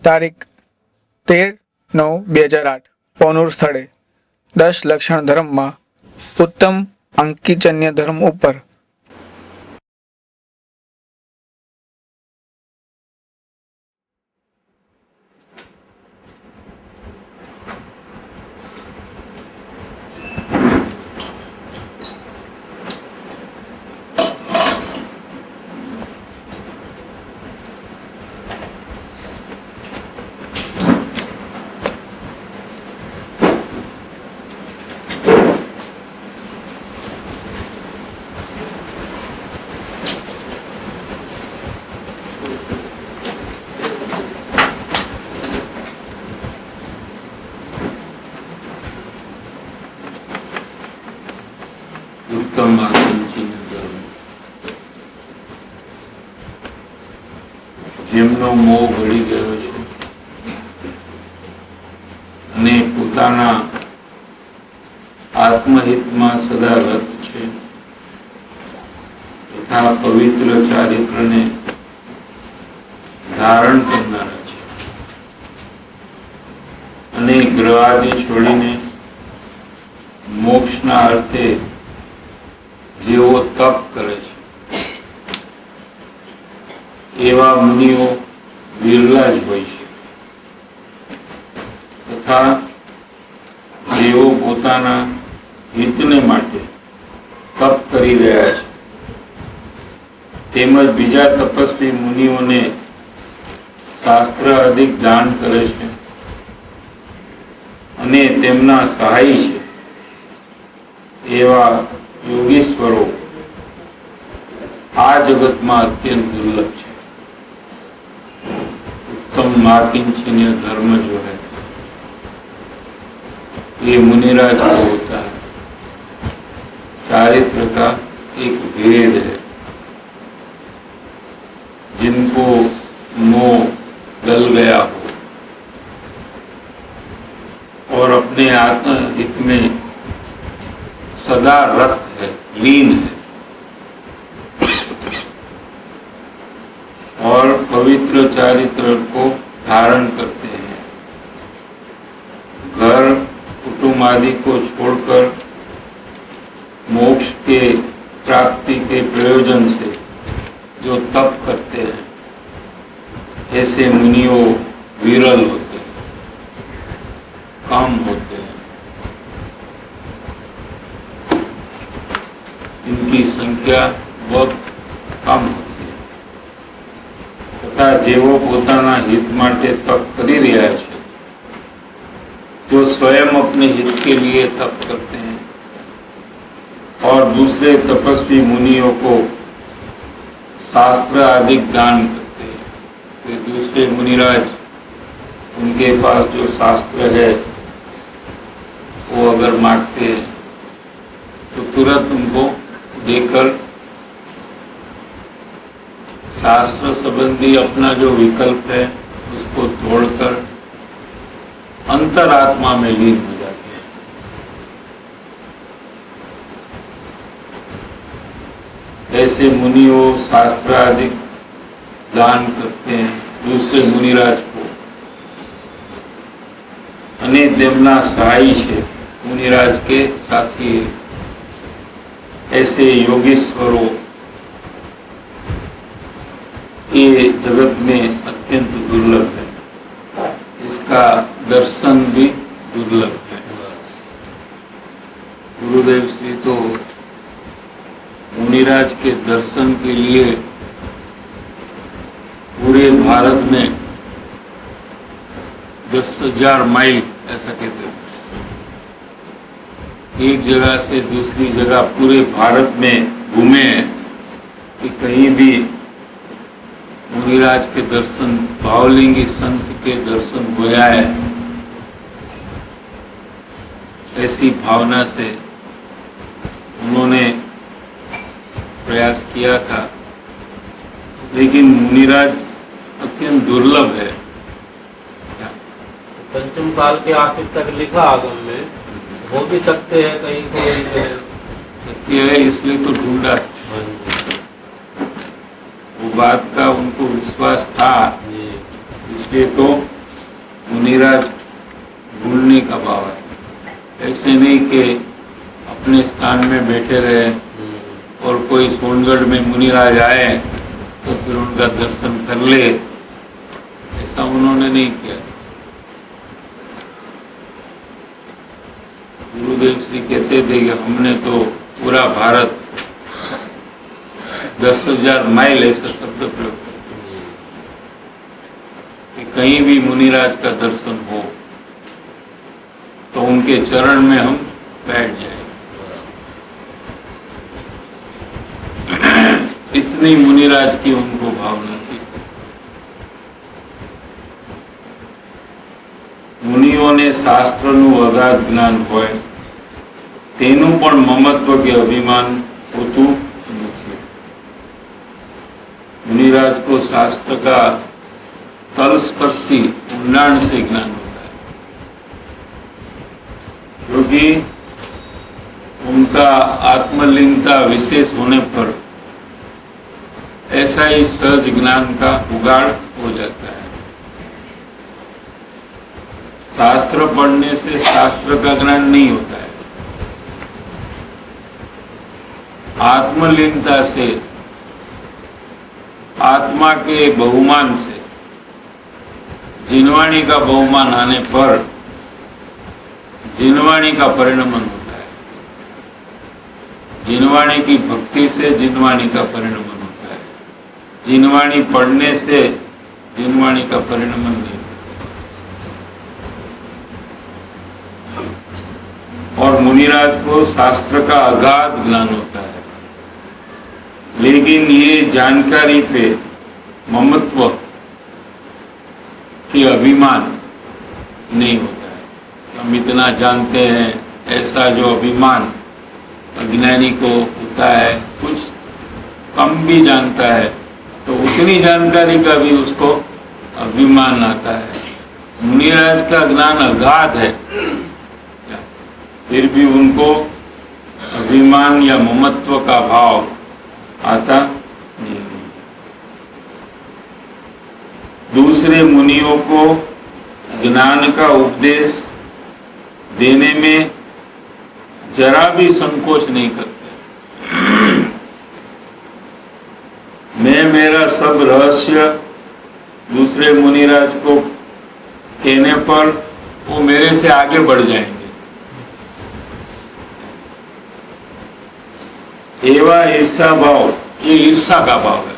તારીખ 13/9/2008 પોનુર સ્થળે 10 લક્ષણ ધર્મમાં ઉત્તમ આંકિચન્ય ધર્મ ઉપર उत्तम आकांक्षी धर्म જેમનો મોહ વળી ગયો છે અને પોતાના આત્મહિતમાં સદા રત છે તથા પવિત્ર ચારિત્રને ધારણ કરનારા છે અને ગ્રહાદિ છોડીને મોક્ષના અર્થે જેઓ તપ કરે છે એવા મુનિઓ વિરલા જ હોય છે તથા જેઓ પોતાના હિતને માટે તપ કરી રહ્યા છે તેમજ બીજા તપસ્વી મુનિઓને શાસ્ત્ર અધિક દાન કરે છે અને તેમના સહાય છે એવા योगेश्वरों आ जगत में अत्यंत दुर्लभ है। उत्तम मार्किंचन्य धर्म जो है ये मुनिराज को होता है। चारित्र का एक भेद है। जिनको मोह गल गया हो और अपने आत्महित में सदा रत है, लीन है और पवित्र चारित्र को धारण करते हैं। घर कुटुंब आदि को छोड़कर मोक्ष के प्राप्ति के प्रयोजन से जो तप करते हैं ऐसे मुनियों विरल होते हैं, कम होते हैं। इनकी संख्या बहुत कम होती है तथा जेवो पोताना हित माटे तप करी रह्या छे जो स्वयं अपने हित के लिए तप करते हैं और दूसरे तपस्वी मुनियों को शास्त्र आदि दान करते हैं। तो दूसरे मुनिराज उनके पास जो शास्त्र है वो अगर मांगते हैं तो तुरंत उनको देकर शास्त्र संबंधी अपना जो विकल्प है उसको तोड़कर अंतरात्मा में लीन हो जाते हैं। ऐसे मुनियों शास्त्र आदि दान करते हैं दूसरे मुनिराज को અને તેમના સહાય છે मुनिराज के साथी ऐसे योगेश्वरों ये जगत में अत्यंत दुर्लभ है। इसका दर्शन भी दुर्लभ है। गुरुदेव श्री तो मुनिराज के दर्शन के लिए पूरे भारत में 10,000 माइल ऐसा कहते हैं, एक जगह से दूसरी जगह पूरे भारत में घूमे कि कहीं भी मुनिराज के दर्शन, भावलिंगी संत के दर्शन हो जाए, ऐसी भावना से उन्होंने प्रयास किया था। लेकिन मुनिराज अत्यंत दुर्लभ है। पंचम काल के आखिर तक लिखा आगम में, हो भी सकते हैं कहीं कोई सत्य है, इसलिए तो ढूंढा। वो बात का उनको विश्वास था, इसलिए तो मुनिराज भूलने का भाव है। ऐसे नहीं कि अपने स्थान में बैठे रहे और कोई सोनगढ़ में मुनिराज आए तो फिर उनका दर्शन कर ले, ऐसा उन्होंने नहीं किया। गुरुदेव श्री कहते थे कि हमने तो पूरा भारत 10,000 माइल ऐसा शब्द प्रयोग करते कि कहीं भी मुनिराज का दर्शन हो तो उनके चरण में हम बैठ जाए। इतनी मुनिराज की उनको भावना थी। मुनिओने शास्त्रનું અગાધ જ્ઞાન હોય તેનું પણ મમત્વ કે અભિમાન હોતું નથી। मुनिराज को शास्त्र का तलस्पर्शी ऊंडाण से ज्ञान होता है, क्योंकि उनका आत्मलीनता विशेष होने पर ऐसा ही सहज ज्ञान का उगाड़ हो जाता है। शास्त्र पढ़ने से शास्त्र का ज्ञान नहीं होता है, आत्मलीनता से, आत्मा के बहुमान से, जिनवाणी का बहुमान आने पर जिनवाणी का परिणमन होता है। जिनवाणी की भक्ति से जिनवाणी का परिणमन होता है, जिनवाणी पढ़ने से जिनवाणी का परिणमन नहीं। और मुनिराज को शास्त्र का अगाध ज्ञान होता है, लेकिन ये जानकारी पे ममत्व की अभिमान नहीं होता है। हम इतना जानते हैं, ऐसा जो अभिमान अज्ञानी को होता है, कुछ कम भी जानता है तो उतनी जानकारी का भी उसको अभिमान आता है। मुनिराज का ज्ञान अगाध है, फिर भी उनको अभिमान या ममत्व का भाव आता नहीं। दूसरे मुनियों को ज्ञान का उपदेश देने में जरा भी संकोच नहीं करते। मैं मेरा सब रहस्य दूसरे मुनिराज को कहने पर वो मेरे से आगे बढ़ जाएंगे। एवा ईर्षा भाव, ये ईर्षा का भाव है,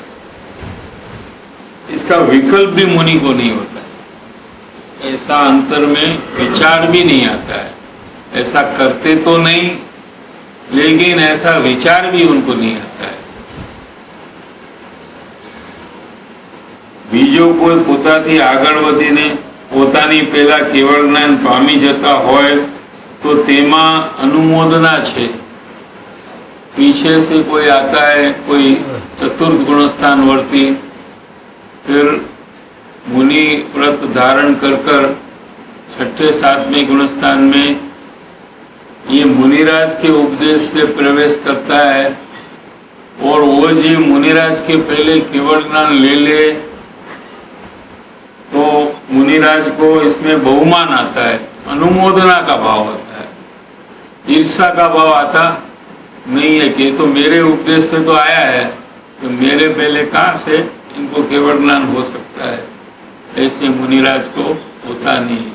इसका विकल्प भी मुनि को नहीं होता है। ऐसा अंतर में विचार भी नहीं आता है। ऐसा करते तो नहीं, लेकिन ऐसा विचार भी उनको नहीं आता है। બીજો કોઈ પોતાથી આગળ વધીને પોતાની પહેલા કેવળ જ્ઞાન પામી જતા હોય તો તેમાં અનુમોદના છે। पीछे से कोई आता है, कोई चतुर्थ गुणस्थान वर्ती, फिर मुनि व्रत धारण कर कर छठे सातवें गुणस्थान में ये मुनिराज के उपदेश से प्रवेश करता है, और वो जो मुनिराज के पहले केवल ज्ञान ले ले तो मुनिराज को इसमें बहुमान आता है, अनुमोदना का भाव आता है। ईर्षा का भाव आता नहीं है कि तो मेरे उपदेश से तो आया है, तो मेरे पहले कहाँ से इनको केवल ज्ञान हो सकता है। ऐसे मुनिराज को होता नहीं,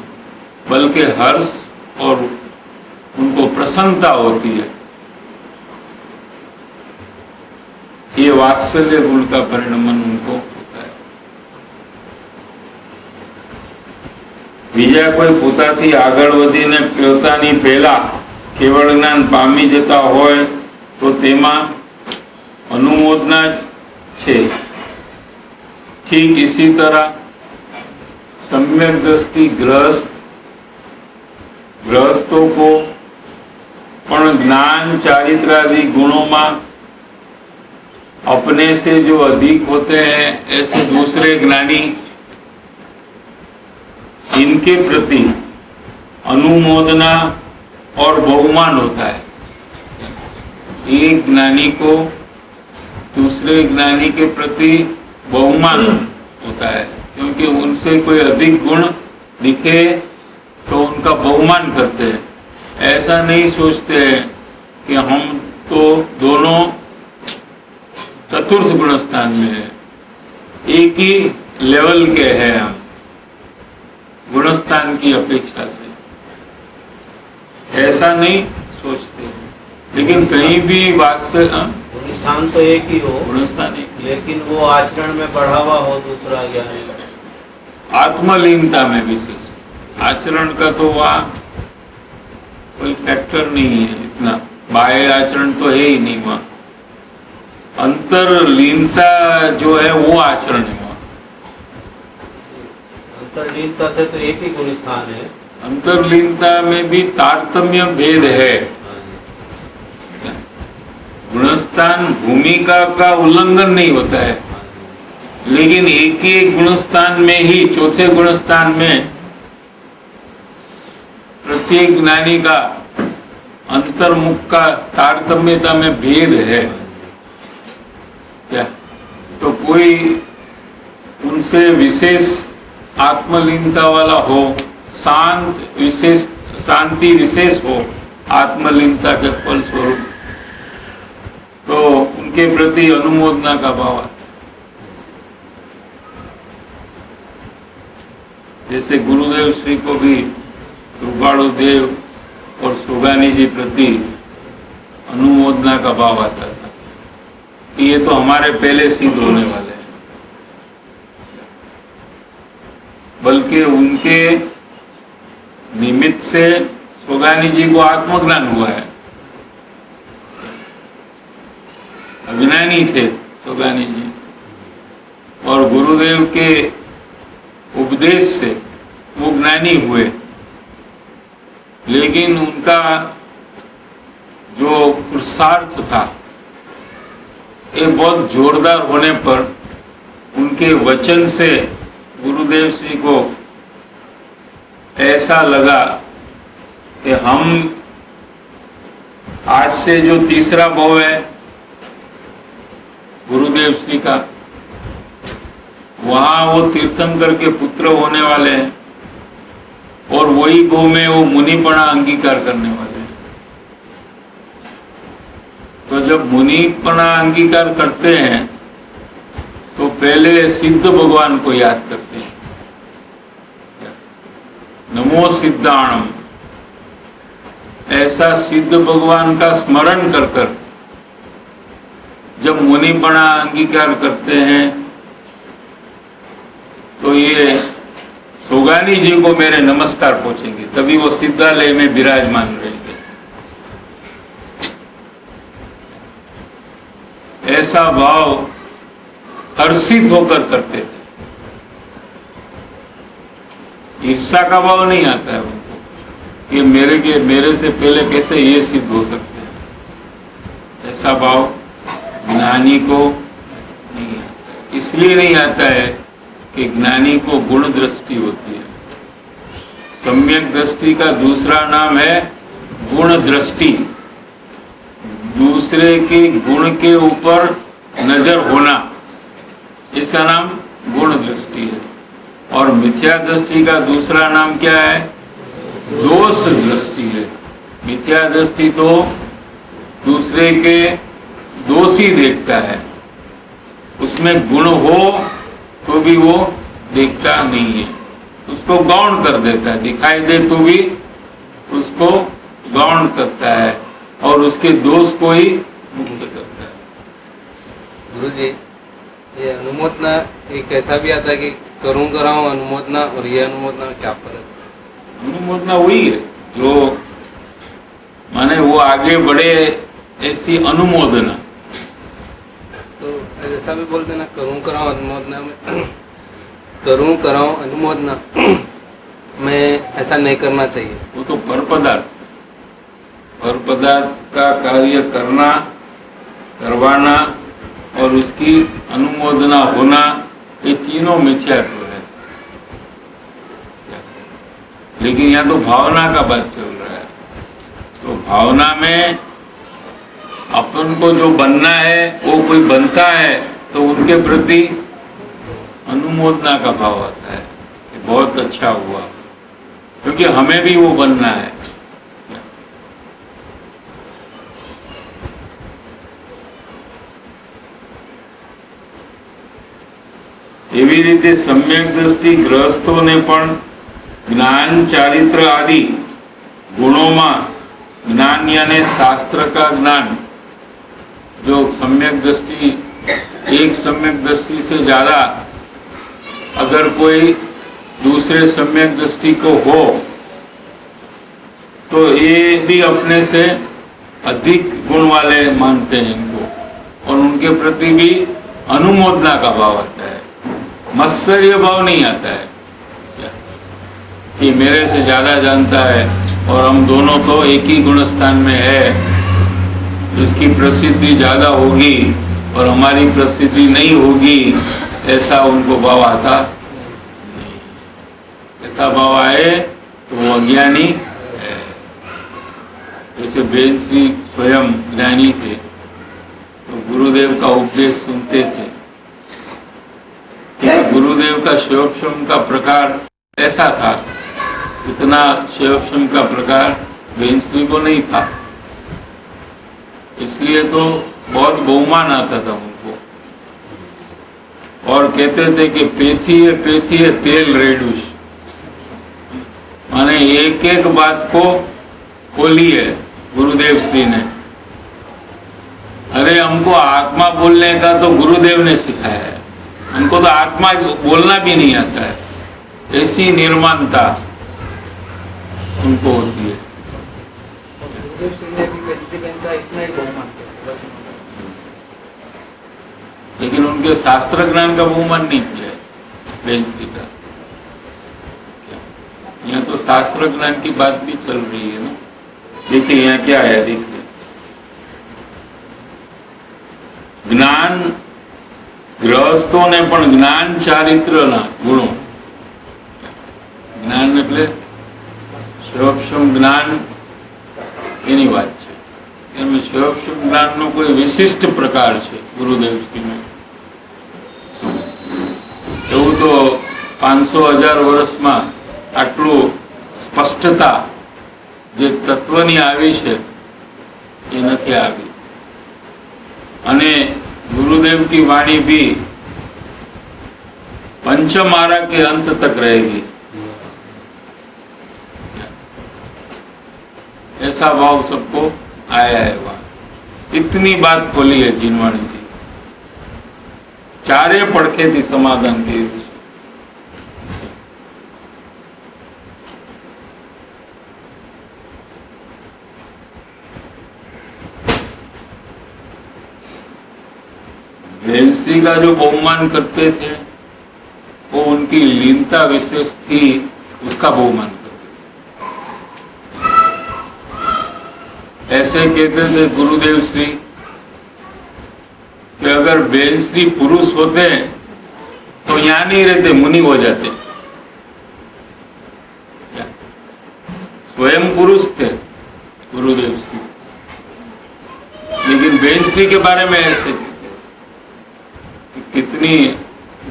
बल्कि हर्ष और उनको प्रसन्नता होती है। ये वात्सल्य गुण का परिणमन उनको होता है। बीजा कोई पोताथी आगळ वधीने पोतानी पहेला केवल ज्ञान पामी जता होय तो तेमा अनुमोदना छे। ठीक इसी तरह सम्यक दृष्टि गृहस्थों को पण ज्ञान चारित्रादि गुणों में अपने से जो अधिक होते हैं, ऐसे दूसरे ज्ञानी, इनके प्रति अनुमोदना और बहुमान होता है। एक ज्ञानी को दूसरे ज्ञानी के प्रति बहुमान होता है, क्योंकि उनसे कोई अधिक गुण दिखे तो उनका बहुमान करते हैं। ऐसा नहीं सोचते हैं कि हम तो दोनों चतुर्थ गुण स्थान में है, एक ही लेवल के हैं हम गुणस्थान की अपेक्षा से, ऐसा नहीं सोचते। लेकिन कहीं भी गुणस्थान तो एक ही हो, गुणस्थान एक ही, लेकिन वो आचरण में बढ़ावा हो दूसरा ज्ञान। आत्मलीनता में विशेष, आचरण का तो वहाँ कोई फैक्टर नहीं है इतना, बाह्य आचरण तो है ही नहीं वहाँ। अंतरलीनता जो है वो आचरण है वहाँ। अंतरलीनता से तो एक ही गुणस्थान है। अंतरलीनता में भी तारतम्य भेद है। गुणस्थान भूमिका का उल्लंघन नहीं होता है, लेकिन एक ही एक गुणस्थान में ही, चौथे गुणस्थान में प्रत्येक ज्ञानी का अंतर्मुख का तारतम्यता में भेद है क्या? तो कोई उनसे विशेष आत्मलीनता वाला हो, शांत विशेष, शांति विशेष हो आत्मलीनता के फल स्वरूप, तो उनके प्रति अनुमोदना का भाव आता है। जैसे गुरुदेव श्री को भी कृपाणु देव और सुगानी जी प्रति अनुमोदना का भाव आता था कि ये तो हमारे पहले सिद्ध होने वाले हैं, बल्कि उनके निमित्त से सुगानी जी को आत्मज्ञान हुआ है। अज्ञानी थे सुगानी जी, और गुरुदेव के उपदेश से वो ज्ञानी हुए, लेकिन उनका जो पुरुषार्थ था ये बहुत जोरदार होने पर उनके वचन से गुरुदेव श्री को ऐसा लगा कि हम आज से जो तीसरा भाव है गुरुदेव श्री का, वहाँ वो तीर्थंकर के पुत्र होने वाले हैं और वही भाव में वो मुनिपना अंगीकार करने वाले हैं। तो जब मुनिपना अंगीकार करते हैं तो पहले सिद्ध भगवान को याद करते हैं, नमो सिद्धाणम, ऐसा सिद्ध भगवान का स्मरण कर कर जब मुनिपना अंगीकार करते हैं तो ये सुगानी जी को मेरे नमस्कार पहुंचेंगे, तभी वो सिद्धालय में विराजमान रहेंगे। ऐसा भाव हर्षित होकर करते थे, ईर्ष्या का भाव नहीं आता है उनको, ये मेरे से पहले कैसे ये सिद्ध हो सकते हैं, ऐसा भाव ज्ञानी को नहीं आता। इसलिए नहीं आता है कि ज्ञानी को गुण दृष्टि होती है। सम्यक दृष्टि का दूसरा नाम है गुण दृष्टि, दूसरे के गुण के ऊपर नजर होना, इसका नाम गुण दृष्टि है। और मिथ्या दृष्टि का दूसरा नाम क्या है? दोष दृष्टि है। मिथ्या दृष्टि तो दूसरे के दोषी देखता है, उसमें गुण हो तो भी वो देखता नहीं है, उसको गौण कर देता है, दिखाई दे तो भी उसको गौण करता है और उसके दोष को ही मुक्त करता है। गुरुजी, ये अनुमोदना एक ऐसा भी आता है कि करूँ कराऊँ अनुमोदना और ये अनुमोदना में क्या फर्क? अनुमोदना वही है जो माने वो आगे बढ़े, ऐसी अनुमोदना। तो ऐसा भी बोलते ना, करूँ कराऊँ अनुमोदना में करूँ कराऊँ अनुमोदना में ऐसा नहीं करना चाहिए। वो तो पर पदार्थ, पर पदार्थ का कार्य करना, करवाना और उसकी अनुमोदना होना, ये तीनों मिथ्यात्व है। लेकिन यहाँ तो भावना का बात चल रहा है, तो भावना में अपन को जो बनना है वो कोई बनता है तो उनके प्रति अनुमोदना का भाव आता है कि बहुत अच्छा हुआ, क्योंकि हमें भी वो बनना है। એવી રીતે સમ્યક દ્રષ્ટિ ગ્રહસ્થોને પણ જ્ઞાન ચારિત્ર આદि ગુણોમાં ज्ञान यानी शास्त्र का ज्ञान, जो सम्यक दृष्टि, एक सम्यक दृष्टि से ज्यादा अगर कोई दूसरे सम्यक दृष्टि को हो तो ये भी अपने से अधिक गुण वाले मानते हैं इनको, और उनके प्रति भी अनुमोदना का भाव आता है, मत्सर्य भाव नहीं आता है कि मेरे से ज्यादा जानता है और हम दोनों तो एक ही गुण स्थान में है, इसकी प्रसिद्धि ज्यादा होगी और हमारी प्रसिद्धि नहीं होगी, ऐसा उनको भाव आता नहीं। ऐसा भाव आए तो वो अज्ञानी है। जैसे बेन श्री स्वयं ज्ञानी थे तो गुरुदेव का उपदेश सुनते थे, गुरुदेव का शिवोपशम का प्रकार ऐसा था, इतना शिवोपशम का प्रकार बेंसरी को नहीं था, इसलिए तो बहुत बहुमान आता था उनको, और कहते थे कि पेथी है तेल रेडूस, माने एक एक बात को खोली है गुरुदेव श्री ने। अरे हमको आत्मा बोलने का तो गुरुदेव ने सिखाया है, हमको तो आत्मा बोलना भी नहीं आता है, ऐसी निर्माणता उनको होती है। लेकिन उनके शास्त्र ज्ञान का बहुमान नहीं किया है बेंसरी का। यहाँ तो शास्त्र ज्ञान की बात भी चल रही है ना। देखिए यहाँ क्या है, देखिए ज्ञान ગ્રહસ્થોને પણ જ્ઞાન ચારિત્રના ગુણો, જ્ઞાન એટલે શિવોપશમ જ્ઞાન એની વાત છે, એમાં શિવોપશમ જ્ઞાનનો કોઈ વિશિષ્ટ પ્રકાર છે ગુરુદેવશ્રીનો। એવું તો 500,000 વર્ષમાં આટલું સ્પષ્ટતા જે તત્વની આવી છે એ નથી આવી, અને गुरुदेव की वाणी भी पंचमारा के अंत तक रहेगी, ऐसा भाव सबको आया है। वहां इतनी बात खोली है जिनवाणी जी, चारे पड़खे थी समाधान के। बेंसरी का जो बहुमान करते थे वो उनकी लीनता विशेष थी, उसका बहुमान करते थे। ऐसे कहते थे गुरुदेव श्री कि अगर बेंसरी पुरुष होते तो यहाँ नहीं रहते, मुनि हो जाते। स्वयं पुरुष थे गुरुदेव श्री, लेकिन बेंसरी के बारे में ऐसे कितनी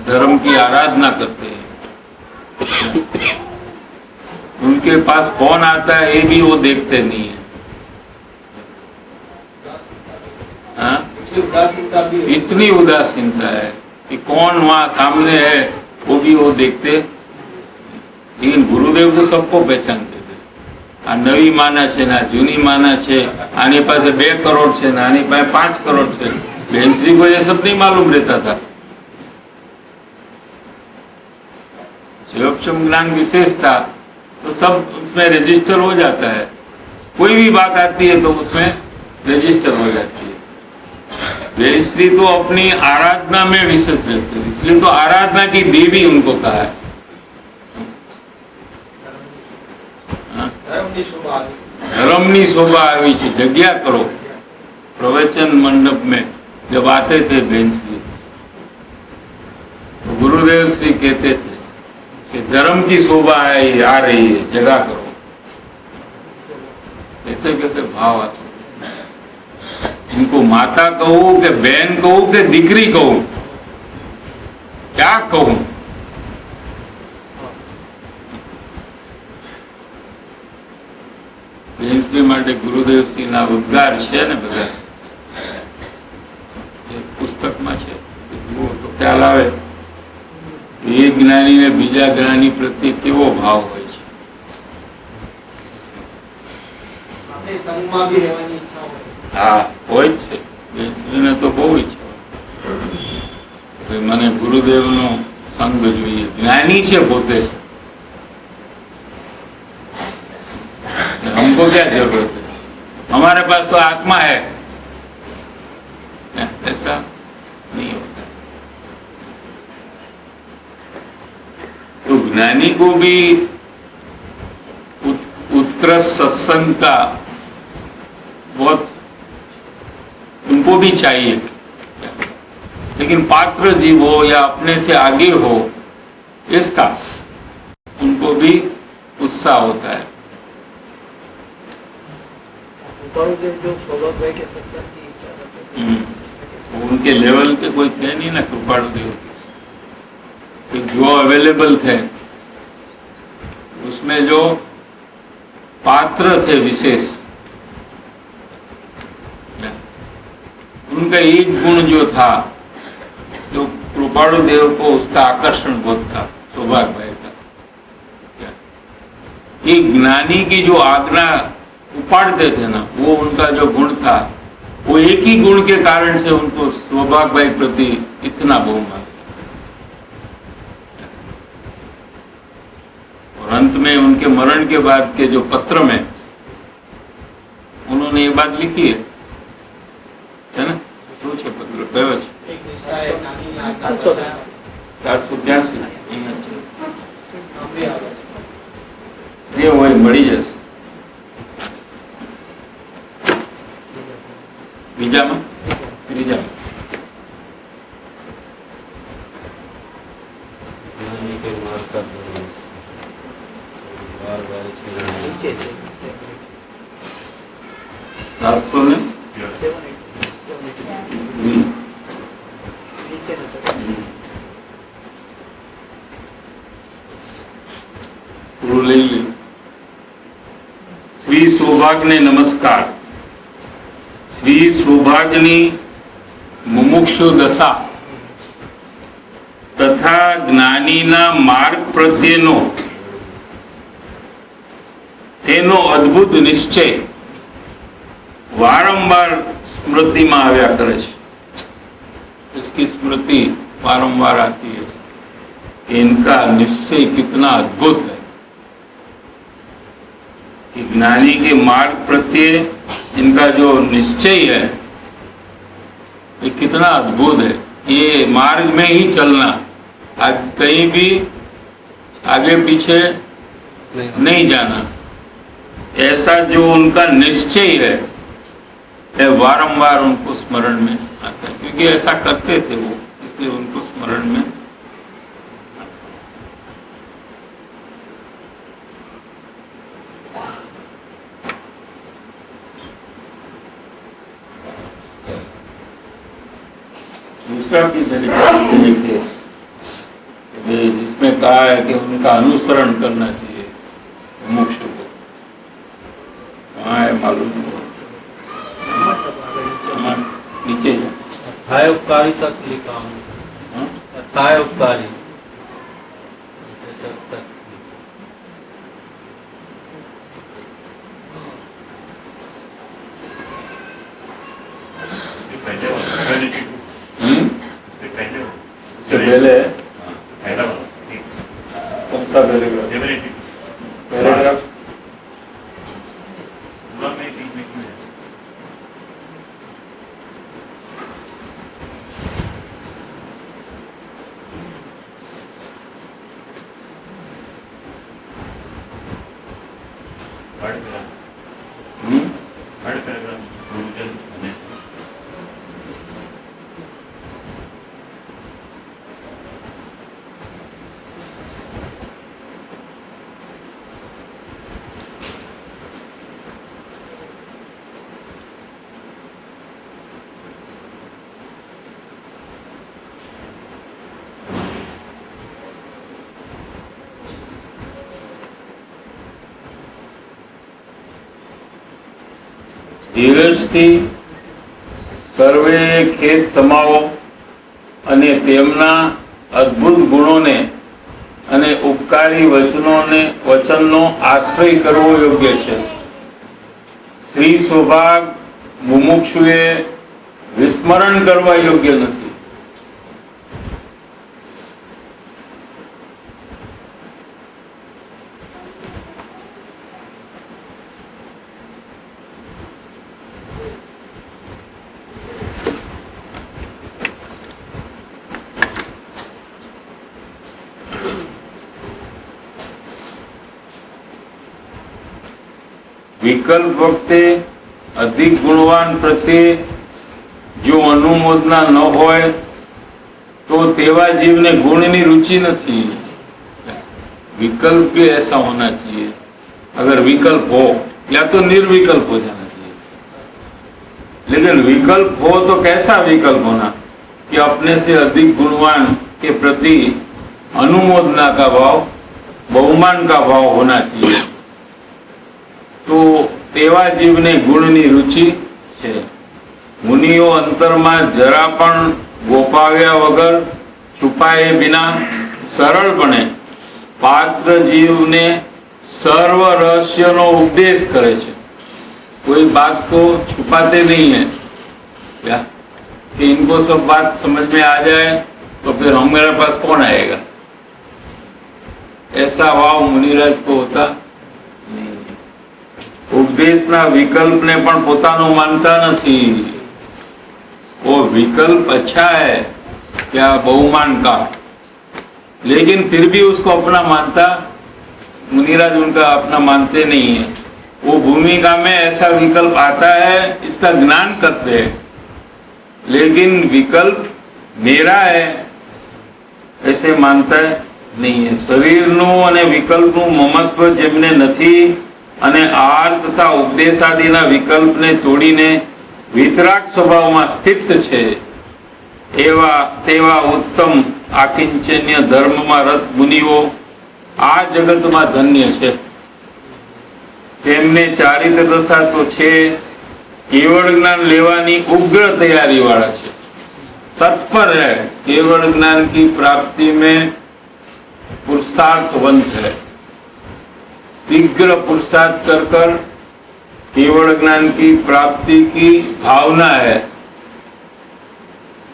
धर्म की आराधना करते हैं, उनके पास कौन आता है ये भी वो देखते नहीं है। हाँ? इतनी उदासीनता है कि कौन वहाँ सामने है वो भी वो देखते। लेकिन गुरुदेव तो सबको पहचानते थे, आ नवी माना छे ना जूनी माना छे, आनी पास 2 करोड़ छे ना आनी पास 5 करोड़ छे। बेंसरी को ये सब नहीं मालूम रहता था। शिवोपशम ज्ञान विशेष था तो सब उसमें रजिस्टर हो जाता है, कोई भी बात आती है तो उसमें रजिस्टर हो जाती है। बेंसरी तो अपनी आराधना में विशेष रहते हैं, इसलिए तो आराधना की देवी उनको कहा है। धर्मनी शोभा आई छे, जग्या करो। प्रवचन मंडप में जब आते थे बेंसरी तो गुरुदेव श्री कहते थे कि धर्म की शोभा आ रही है, जगह करो। कैसे कैसे भाव आते, इनको माता कहूं कि बहन कहूं कि दीकरी कहूं, क्या कहूं। બેનશ્રી માટે ગુરુદેવશ્રીના ઉદ્ગાર છે ને બધા એ પુસ્તકમાં છે, જુઓ તો ખ્યાલ આવે એ જ્ઞાનીને બીજા જ્ઞાની પ્રત્યે કેવો ભાવ હોય છે. સાથે સંગમાં બી રહેવાની ઈચ્છા હોય. હા, હોય જ છે. બેનશ્રીને તો બહુ ઈચ્છા હોય મને ગુરુદેવનો संग જોઈએ. ज्ञानी છે પોતે, हमको क्या जरूरत है, हमारे पास तो आत्मा है. ऐसा नहीं होता. तो ज्ञानी को भी उत्कृष्ट सत्संग का बहुत उनको भी चाहिए, लेकिन पात्र जीव हो या अपने से आगे हो इसका उनको भी उत्साह होता है. जो सौभाग्य भाई के सत्संग की इच्छा करते वो उनके लेवल के कोई थे नहीं ना कृपाणु देव के, जो अवेलेबल थे उसमें जो पात्र थे विशेष, उनका एक गुण जो था जो कृपाणु देव को उसका आकर्षण बहुत था, सौभाग्य भाई का. एक ज्ञानी की जो आज्ञा उपाड़ते थे ना, वो उनका जो गुण था, वो एक ही गुण के कारण से उनको सौभाग्य भाई प्रति इतना बहुमान. और अंत में उनके मरण के बाद के जो पत्र में उन्होंने ये बात लिखी है ना, શું છે પત્ર કયો છે? 482 જે હોય મળી જશે. બીજામાં ત્રીજામાં ज्ञानी के मार्ग का धर्म, बार-बार इसके नीचे છે 700 ને નીચે પૂરું લઈ લે. શ્રી સૌભાગ્યને નમસ્કાર. શ્રી સૌભાગ્યની મુમુક્ષુ દશા તથા જ્ઞાનીના માર્ગ પ્રત્યેનો તેનો અદ્ભુત નિશ્ચય वारंवार स्मृति में आया करे छे. इसकी स्मृति वारंवार आती है कि इनका निश्चय कितना अद्भुत है, कि ज्ञानी के मार्ग प्रत्ये इनका जो निश्चय है ये कितना अद्भुत है. ये मार्ग में ही चलना, कहीं भी आगे पीछे नहीं जाना, ऐसा जो उनका निश्चय है वारंवार उनको स्मरण में आता है. क्योंकि ऐसा करते थे वो, इसलिए उनको स्मरण में दूसरा भी मेरे पास थे जिसमें कहा है कि उनका अनुसरण करना चाहिए मुमुक्षु को. कहाँ है मालूम नहीं. नीचे अथाय उपकारी तक लिखा हूँ. अथाय उपकारी तक पहले कौन सा पैराग्राफ ધીરજથી સર્વે ખેત સમાવો અને તેમના અદ્ભુત ગુણોને અને ઉપકારી વચનનો આશ્રય કરવો યોગ્ય છે. શ્રી સૌભાગ મુમુક્ષુએ વિસ્મરણ કરવા યોગ્ય નથી. વિકલ્પ વખતે અધિક ગુણવાન પ્રત્યે જો અનુમોદના ન હોય तो तेवा जीव ने गुण की रुचि नहीं. विकल्प भी ऐसा होना चाहिए. अगर विकल्प हो या तो निर्विकल्प हो जाना चाहिए. लेकिन विकल्प हो तो कैसा विकल्प होना कि अपने से अधिक गुणवान के प्रति अनुमोदना का भाव, बहुमान का भाव होना चाहिए. तो तेवा जीव ने गुण की रुचि है. मुनिओ अंतर में जरा पण गोपाव्या वगर छुपाए बिना सरलपणे पात्र जीव ने सर्व रहस्य नो उपदेश करे छे. कोई बात को छुपाते नहीं है क्या कि इनको सब बात समझ में आ जाए तो फिर हमारे पास कौन आएगा, ऐसा भाव मुनिराज को होता नहीं. उपदेश ना विकल्प ने पण पोतानो मानता नहीं. वो विकल्प अच्छा है क्या बहुमान का, लेकिन फिर भी उसको अपना मानता मुनिराज उनका अपना मानते नहीं है. वो भूमिका में ऐसा विकल्प आता है, इसका ज्ञान करते हैं, लेकिन विकल्प मेरा है ऐसे मानता नहीं है. शरीर नु अने विकल्प नु ममत्व जेमने नथी अने आहार तथा उपदेश आदिना विकल्प ने तोड़ीने वितराग स्वभाव में स्थित छे एवा तेवा उत्तम आकिंचन्य धर्म में रत मुनिओ आ जगत में धन्य छे. तेमने चारित्र दशा तो छे, केवल ज्ञान लेवानी उग्र तैयारी वाला छे. तत्पर है, केवल ज्ञान की प्राप्ति में पुरुषार्थवंत है. शीघ्र पुरुषार्थ कर कर केवल ज्ञान की प्राप्ति की भावना है.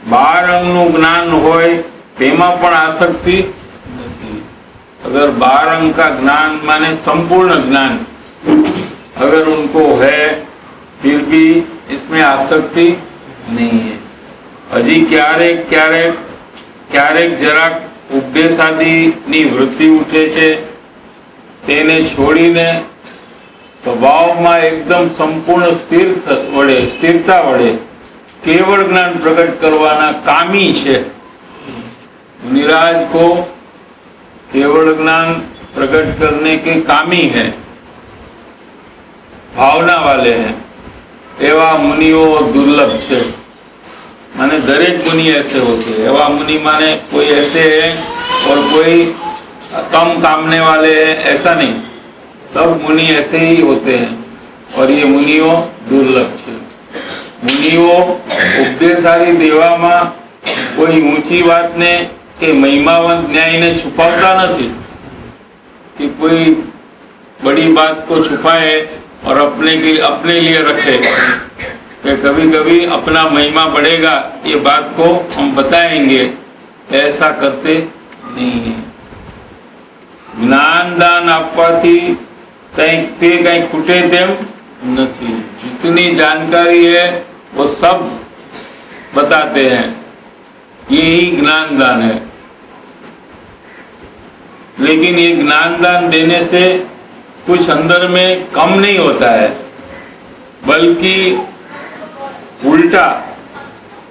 12 अंग नु ज्ञान होय तेमा पण आसक्ति नहीं. अगर 12 अंग का ज्ञान माने संपूर्ण ज्ञान अगर उनको है फिर भी इसमें आसक्ति नहीं है. हजी क्यारेक क्यारेक क्यारेक જરાક ઉપદેશ આદિની વૃત્તિ ઉઠે છે, તેને છોડીને स्वभाव में एकदम संपूर्ण स्थिरता वड़े केवल ज्ञान प्रकट करवाना कामी छे. मुनिराज को केवल ज्ञान प्रकट करने के कामी है, भावना वाले हैं. एवा मुनिओ दुर्लभ छे. माने दरेक मुनि ऐसे होते हैं. एवा मुनि माने कोई ऐसे है और कोई कम कामने वाले हैं, ऐसा नहीं. सब मुनि ऐसे ही होते हैं और ये मुनिओ दुर्लभ है. मुनिओ उपदेश आदि देवा में कोई ऊंची बात ने के महिमावंत न्याय ने छुपाता नहीं कि कोई बड़ी बात को छुपाए और अपने लिए रखे कि कभी कभी अपना महिमा बढ़ेगा ये बात को हम बताएंगे, ऐसा करते नहीं है. ज्ञानदान आपवाथी कहीं खूटे तेम नहीं. जितनी जानकारी है वो सब बताते हैं. यही ज्ञानदान है. लेकिन ये ज्ञानदान देने से कुछ अंदर में कम नहीं होता है, बल्कि उल्टा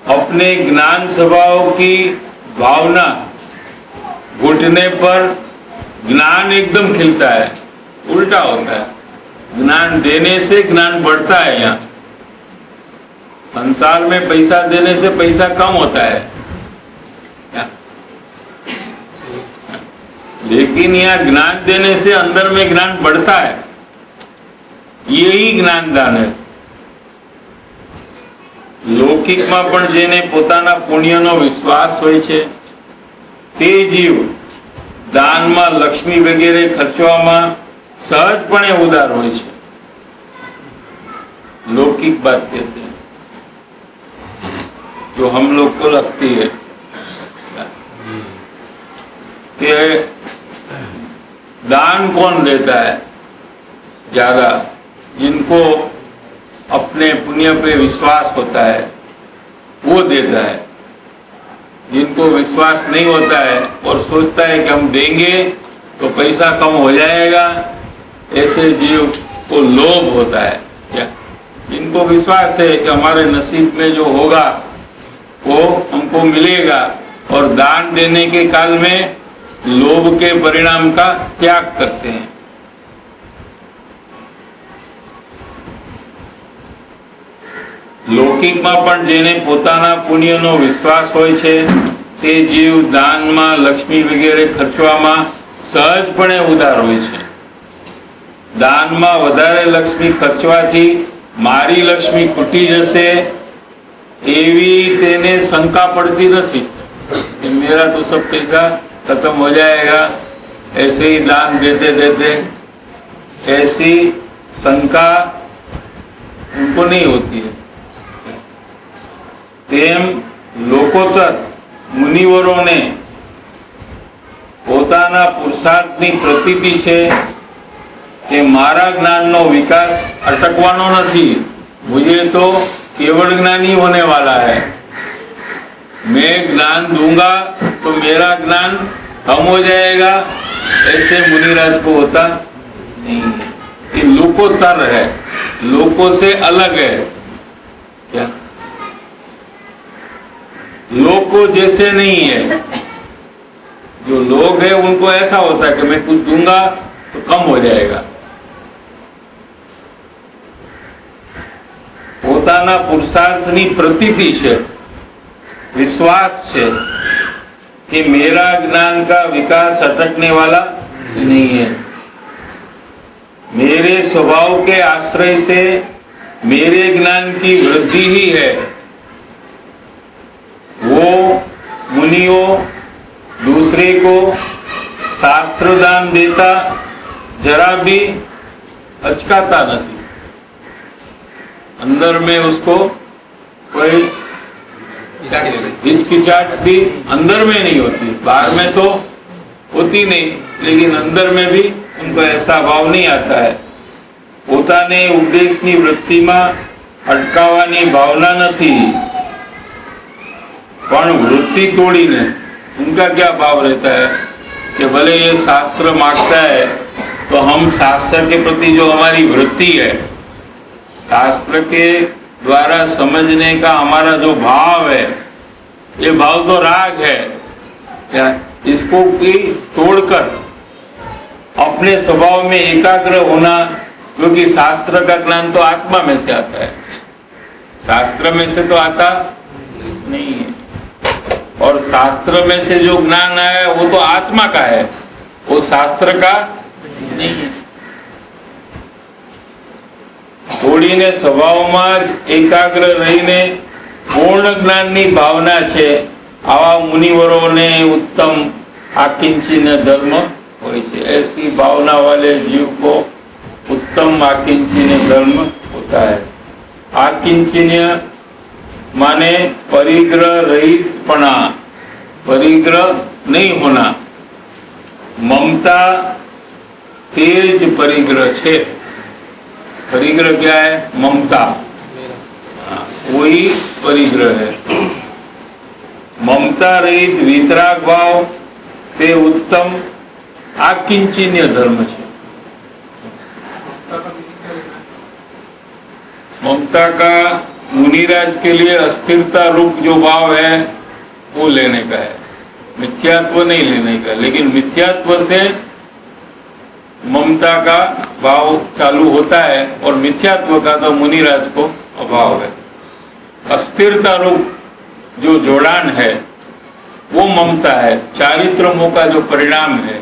अपने ज्ञान स्वभाव की भावना घुटने पर ज्ञान एकदम खिलता है. उल्टा होता है. ज्ञान देने से ज्ञान बढ़ता है. यहाँ संसार में पैसा देने से पैसा कम होता है, लेकिन यहाँ ज्ञान देने से अंदर में ज्ञान बढ़ता है. यही ज्ञानदान है. લૌકિકમાં પણ જેને પોતાના પુણ્યનો વિશ્વાસ હોય છે તે જીવ દાનમાં, લક્ષ્મી વગેરે ખર્ચવામાં सहजपणे उदार હોય છે। लौकिक बात कहते हैं जो हम लोग को लगती है कि दान कौन देता है ज्यादा, जिनको अपने पुण्य पे विश्वास होता है वो देता है। जिनको विश्वास नहीं होता है और सोचता है कि हम देंगे तो पैसा कम हो जाएगा, ऐसे जीव को लोभ होता है। क्या जिनको विश्वास है कि हमारे नसीब में जो होगा वो हमको मिलेगा, और दान देने के काल में लोभ के परिणाम का त्याग करते हैं। લૌકિકમાં પણ જેને પોતાના પુણ્યનો વિશ્વાસ હોય છે તે જીવ દાનમાં, લક્ષ્મી વગેરે ખર્ચવામાં સહજપણે ઉદાર હોય છે। દાનમાં વધારે લક્ષ્મી ખર્ચવાથી મારી લક્ષ્મી ખૂટી જશે એવી તેને શંકા પડતી નથી कि मेरा तो सब पैसा खत्म हो जाएगा, ऐसे ही दान देते देते ऐसी शंका उनको नहीं होती है। તેમ લોકોતર મુનિવરોને પોતાના પુરુષાર્થની પ્રતીતિ છે કે મારા જ્ઞાનનો વિકાસ અટકવાનો નથી, मुझे तो केवल ज्ञानी होने वाला है। मैं ज्ञान दूंगा तो मेरा ज्ञान कम हो जाएगा, ऐसे मुनिराज को होता नहीं है। ये लोकोत्तर है, लोकों से अलग है। क्या लोगों जैसे नहीं है। जो लोग है उनको ऐसा होता है कि मैं कुछ दूंगा तो कम हो जाएगा। પોતાના પુરુષાર્થની પ્રતીતિ છે, विश्वास છે कि मेरा ज्ञान का विकास अटकने वाला नहीं है। मेरे स्वभाव के आश्रय से मेरे ज्ञान की वृद्धि ही है। वो मुनियों दूसरे को शास्त्र दान देता जरा भी अचकाता नहीं, अंदर में उसको कोई हिचकिचाहट भी अंदर में नहीं होती। बाहर में तो होती नहीं, लेकिन अंदर में भी उनको ऐसा भाव नहीं आता है। પોતાને ઉપદેશની વૃત્તિમાં અટકાવવાની ભાવના નથી, પણ वृत्ति तोड़ीने उनका क्या भाव रहता है कि भले ये शास्त्र मांगता है तो हम शास्त्र के प्रति जो हमारी वृत्ति है, शास्त्र के द्वारा समझने का हमारा जो भाव है, ये भाव तो राग है। क्या इसको भी तोड़कर अपने स्वभाव में एकाग्र होना, क्योंकि शास्त्र का ज्ञान तो आत्मा में से आता है, शास्त्र में से तो आता नहीं है। और शास्त्र में से जो ज्ञान आया वो तो आत्मा का है, वो शास्त्र का नहीं है। થોડીને સ્વભાવમાં જ એકાગ્ર રહીને પૂર્ણ જ્ઞાનની ભાવના છે, આવા મુનિવરોને उत्तम आकिंचन्य धर्म હોય છે। ऐसी भावना वाले जीव को उत्तम आकिंचन्य धर्म होता है। आकिंचन्य माने परिग्रह रहितपना, परिग्रह नहीं होना। ममता तेज परिग्रह है। परिग्रह क्या है? ममता, वही परिग्रह है। ममता रहित वितराग भाव ते उत्तम आकिंचन्य धर्म है। ममता का मुनिराज के लिए अस्थिरता रूप जो भाव है वो लेने का है, मिथ्यात्व नहीं लेने का। लेकिन मिथ्यात्व से ममता का भाव चालू होता है और मिथ्यात्व का तो मुनिराज को अभाव है। अस्थिरता रूप जो जोड़ान है वो ममता है, चारित्रमों का जो परिणाम है।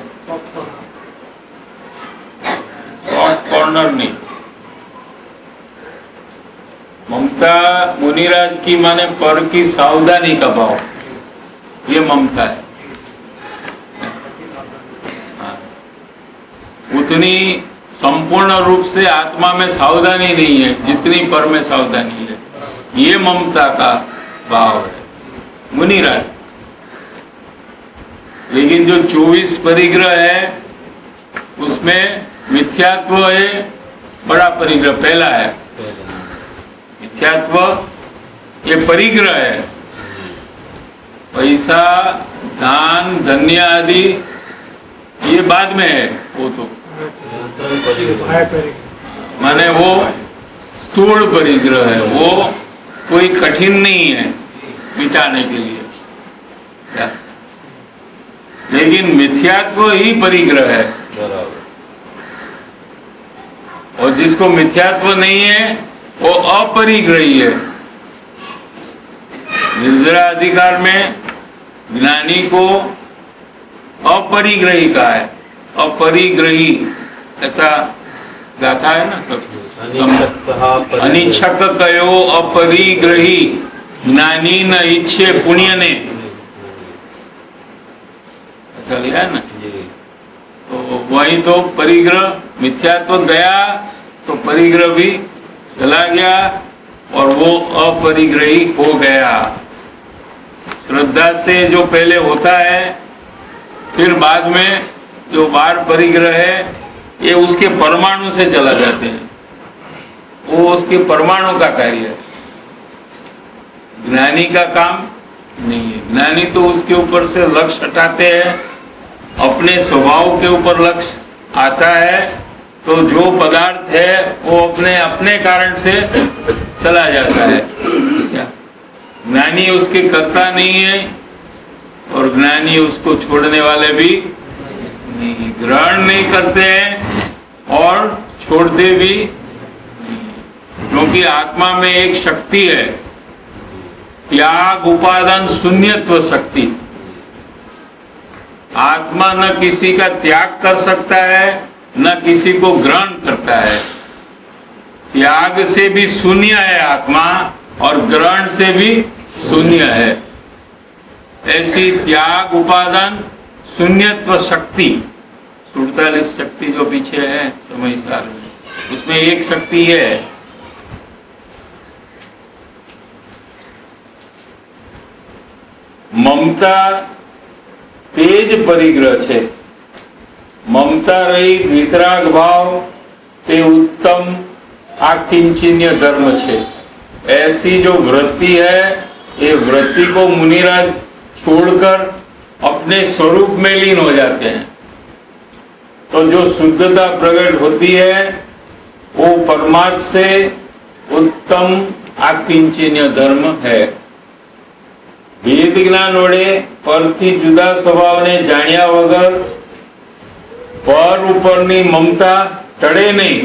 सॉफ्ट कॉर्नर नहीं, ममता ममता मुनिराज की माने पर की सावधानी का भाव, ये ममता है। हाँ। उतनी संपूर्ण रूप से आत्मा में सावधानी नहीं है जितनी पर में सावधानी है, ये ममता का भाव है मुनिराज। लेकिन जो 24 परिग्रह है उसमें मिथ्यात्व है बड़ा परिग्रह, पहला है मिथ्यात्व, ये परिग्रह है। पैसा धान धन्य आदि ये बाद में है, वो तो माने वो स्थूल परिग्रह है, वो कोई कठिन नहीं है मिटाने के लिए क्या? लेकिन मिथ्यात्व ही परिग्रह है, और जिसको मिथ्यात्व नहीं है वो अपरिग्रही है। निर्जरा अधिकार में ज्ञानी को अपरिग्रही कहा है, अपरिग्रही ऐसा गाथा है ना सब। अनिच्छक कयो अपरिग्रही ज्ञानी न इच्छे पुण्य ने, ऐसा लिया है ना। तो वही तो परिग्रह, मिथ्यात्व गया तो परिग्रह भी चला गया और वो अपरिग्रही हो गया। श्रद्धा से जो पहले होता है फिर बाद में जो बार परिग्रह है ये उसके परमाणु से चला जाते हैं, वो उसके परमाणु का कार्य है, ज्ञानी का काम नहीं है। ज्ञानी तो उसके ऊपर से लक्ष्य हटाते हैं, अपने स्वभाव के ऊपर लक्ष्य आता है, तो जो पदार्थ है वो अपने अपने कारण से चला जाता है। क्या ज्ञानी उसके कर्ता नहीं है और ज्ञानी उसको छोड़ने वाले भी नहीं, ग्रहण नहीं करते हैं और छोड़ते भी नहीं, क्योंकि आत्मा में एक शक्ति है, त्याग उपादान शून्यत्व शक्ति। आत्मा न किसी का त्याग कर सकता है न किसी को ग्रहण करता है। त्याग से भी शून्य है आत्मा और ग्रहण से भी शून्य है। ऐसी त्याग उपादान शून्यत्व शक्ति 47 शक्ति जो पीछे है समय सार में, उसमें एक शक्ति है ममता तेज परिग्रह છે। ममता रहित वितराग भाव ते उत्तम आकिंचन्य धर्म છે। ऐसी जो वृत्ति है ये वृत्ति को मुनिराज छोड़कर अपने स्वरूप में लीन हो जाते हैं, तो जो शुद्धता प्रकट होती है वो परमात्मा से उत्तम आकिंचन्य धर्म है। વેદ જ્ઞાન વડે પરથી જુદા સ્વભાવને જાણ્યા વગર પર ઉપરની મમતા ટળે નહીં